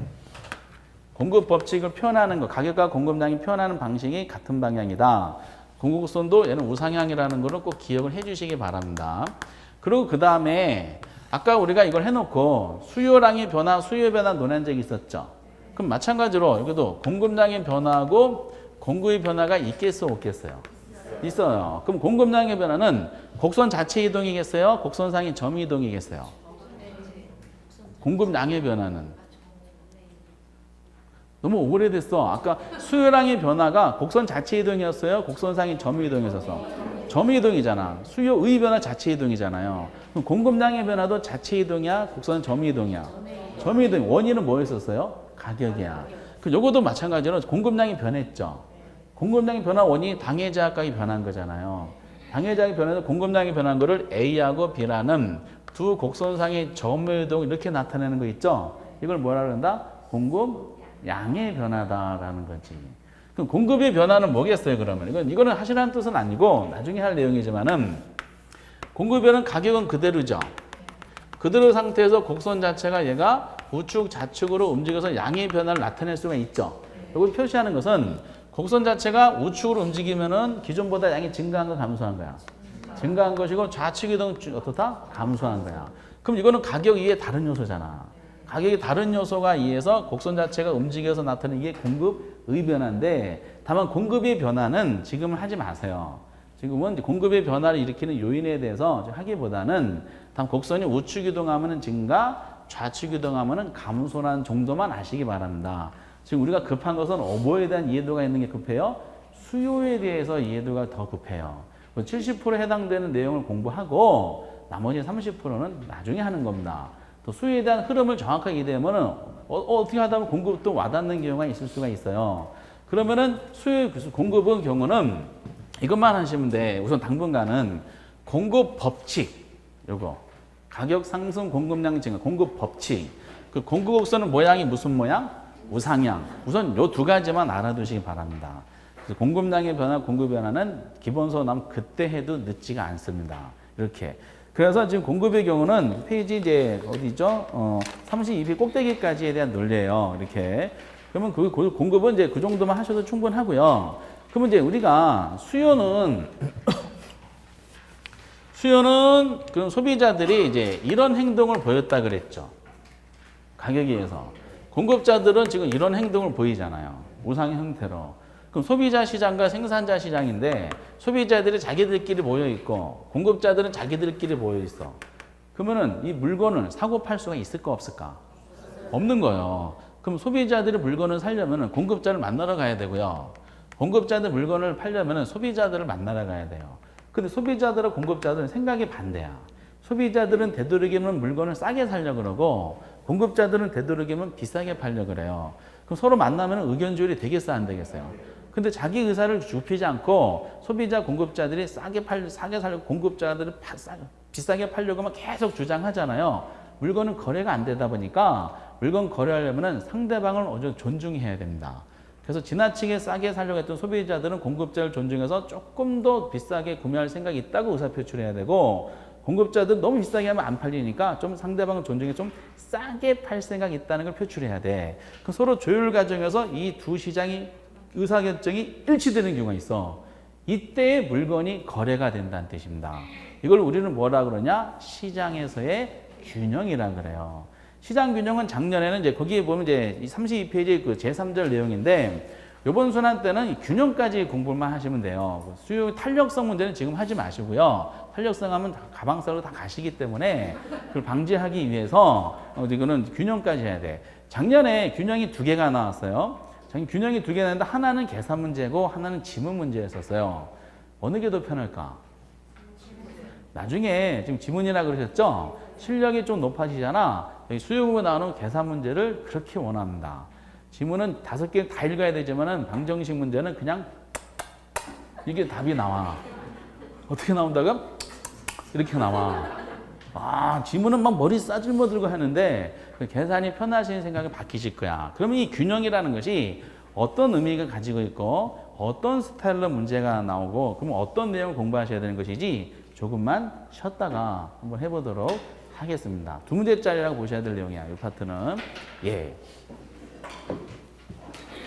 공급 법칙을 표현하는 거, 가격과 공급량이 표현하는 방식이 같은 방향이다. 공급 곡선도 얘는 우상향이라는 거를 꼭 기억을 해 주시기 바랍니다. 그리고 그 다음에 아까 우리가 이걸 해놓고 수요량의 변화, 수요 변화 논한 적이 있었죠. 그럼 마찬가지로 여기도 공급량의 변화하고 공급의 변화가 있겠어, 없겠어요? 있어요. 그럼 공급량의 변화는 곡선 자체 이동이겠어요? 곡선상의 점 이동이겠어요? 공급량의 변화는 너무 오래됐어. 아까 수요량의 변화가 곡선 자체 이동이었어요? 곡선상의 점 이동이었어? 점 이동이잖아. 수요의 변화 자체 이동이잖아요. 그럼 공급량의 변화도 자체 이동이야? 곡선 점 이동이야? 점 이동. 원인은 뭐였었어요? 가격이야. 그 요거도 마찬가지로 공급량이 변했죠. 공급량이 변한 원인이 당해자각이 변한 거잖아요. 당해자각이 변해서 공급량이 변한 거를 A하고 B라는 두 곡선상의 점유이동 이렇게 나타내는 거 있죠. 이걸 뭐라 그런다? 공급량의 변화다라는 거지. 그럼 공급의 변화는 뭐겠어요, 그러면? 이거는 하시라는 뜻은 아니고 나중에 할 내용이지만은 공급의 변화는 가격은 그대로죠. 그대로 상태에서 곡선 자체가 얘가 우측, 좌측으로 움직여서 양의 변화를 나타낼 수가 있죠. 이걸 표시하는 것은 곡선 자체가 우측으로 움직이면은 기존보다 양이 증가한 거 감소한 거야. 증가한 것이고 좌측 이동 어떻다? 감소한 거야. 그럼 이거는 가격 이외에 다른 요소잖아. 가격이 다른 요소가 의해서 곡선 자체가 움직여서 나타내는 게 공급의 변화인데 다만 공급의 변화는 지금은 하지 마세요. 지금은 공급의 변화를 일으키는 요인에 대해서 하기보다는 다만 곡선이 우측 이동하면 증가, 좌측 이동하면 감소라는 정도만 아시기 바랍니다. 지금 우리가 급한 것은 뭐에 대한 이해도가 있는 게 급해요? 수요에 대해서 이해도가 더 급해요. 70% 해당되는 내용을 공부하고 나머지 30%는 나중에 하는 겁니다. 또 수요에 대한 흐름을 정확하게 이해되면 어떻게 하다 보면 공급도 와닿는 경우가 있을 수가 있어요. 그러면은 수요 공급의 경우는 이것만 하시면 돼. 우선 당분간은 공급 법칙, 요거 가격 상승, 공급량 증가, 공급 법칙. 그 공급 곡선은 모양이 무슨 모양? 우상향. 우선 요 두 가지만 알아두시기 바랍니다. 그래서 공급량의 변화, 공급 변화는 기본서 나면 그때 해도 늦지가 않습니다. 이렇게. 그래서 지금 공급의 경우는 페이지 이제 어디죠? 32페이지 꼭대기까지에 대한 논리예요. 이렇게. 그러면 그 공급은 이제 그 정도만 하셔도 충분하고요. 그러면 이제 우리가 수요는 그런 소비자들이 이제 이런 행동을 보였다 그랬죠. 가격에 의해서. 공급자들은 지금 이런 행동을 보이잖아요. 우상의 형태로. 그럼 소비자 시장과 생산자 시장인데 소비자들이 자기들끼리 모여 있고 공급자들은 자기들끼리 모여 있어. 그러면은 이 물건을 사고 팔 수가 있을까 없을까? 없는 거예요. 그럼 소비자들이 물건을 사려면은 공급자를 만나러 가야 되고요. 공급자들 물건을 팔려면은 소비자들을 만나러 가야 돼요. 근데 소비자들과 공급자들은 생각이 반대야. 소비자들은 되도록이면 물건을 싸게 사려고 그러고 공급자들은 되도록이면 비싸게 팔려고 그래요. 그럼 서로 만나면 의견 조율이 되겠어, 안 되겠어요? 근데 자기 의사를 좁히지 않고 소비자, 공급자들이 싸게 살려고 공급자들은 비싸게 팔려고 하면 계속 주장하잖아요. 물건은 거래가 안 되다 보니까 물건 거래하려면 상대방을 어느 정도 존중해야 됩니다. 그래서 지나치게 싸게 살려고 했던 소비자들은 공급자를 존중해서 조금 더 비싸게 구매할 생각이 있다고 의사 표출해야 되고 공급자들은 너무 비싸게 하면 안 팔리니까 좀 상대방을 존중해 좀 싸게 팔 생각이 있다는 걸 표출해야 돼. 그럼 서로 조율 과정에서 이 두 시장이 의사결정이 일치되는 경우가 있어. 이때 물건이 거래가 된다는 뜻입니다. 이걸 우리는 뭐라 그러냐? 시장에서의 균형이라 그래요. 시장 균형은 작년에는 이제 거기에 보면 이제 32페이지 그 제3절 내용인데 이번 순환 때는 균형까지 공부만 하시면 돼요. 수요 탄력성 문제는 지금 하지 마시고요. 탄력성 하면 가방싸로 다 가시기 때문에 그걸 방지하기 위해서 이거는 균형까지 해야 돼. 작년에 균형이 2개가 나왔어요. 균형이 2개 나왔는데 하나는 계산 문제고 하나는 지문 문제였었어요. 어느 게 더 편할까? 나중에 지금 지문이라 그러셨죠? 실력이 좀 높아지잖아. 여기 수요금에 나오는 계산 문제를 그렇게 원합니다. 지문은 5개 다 읽어야 되지만은 방정식 문제는 그냥 이게 답이 나와. 어떻게 나온다고? 이렇게 나와. 아, 지문은 막 머리 싸질러 들고 하는데 계산이 편하신 생각이 바뀌실 거야. 그러면 이 균형이라는 것이 어떤 의미가 가지고 있고 어떤 스타일로 문제가 나오고 그럼 어떤 내용을 공부하셔야 되는 것이지 조금만 쉬었다가 한번 해보도록 하겠습니다. 2문제짜리라고 보셔야 될 내용이야. 이 파트는. 예.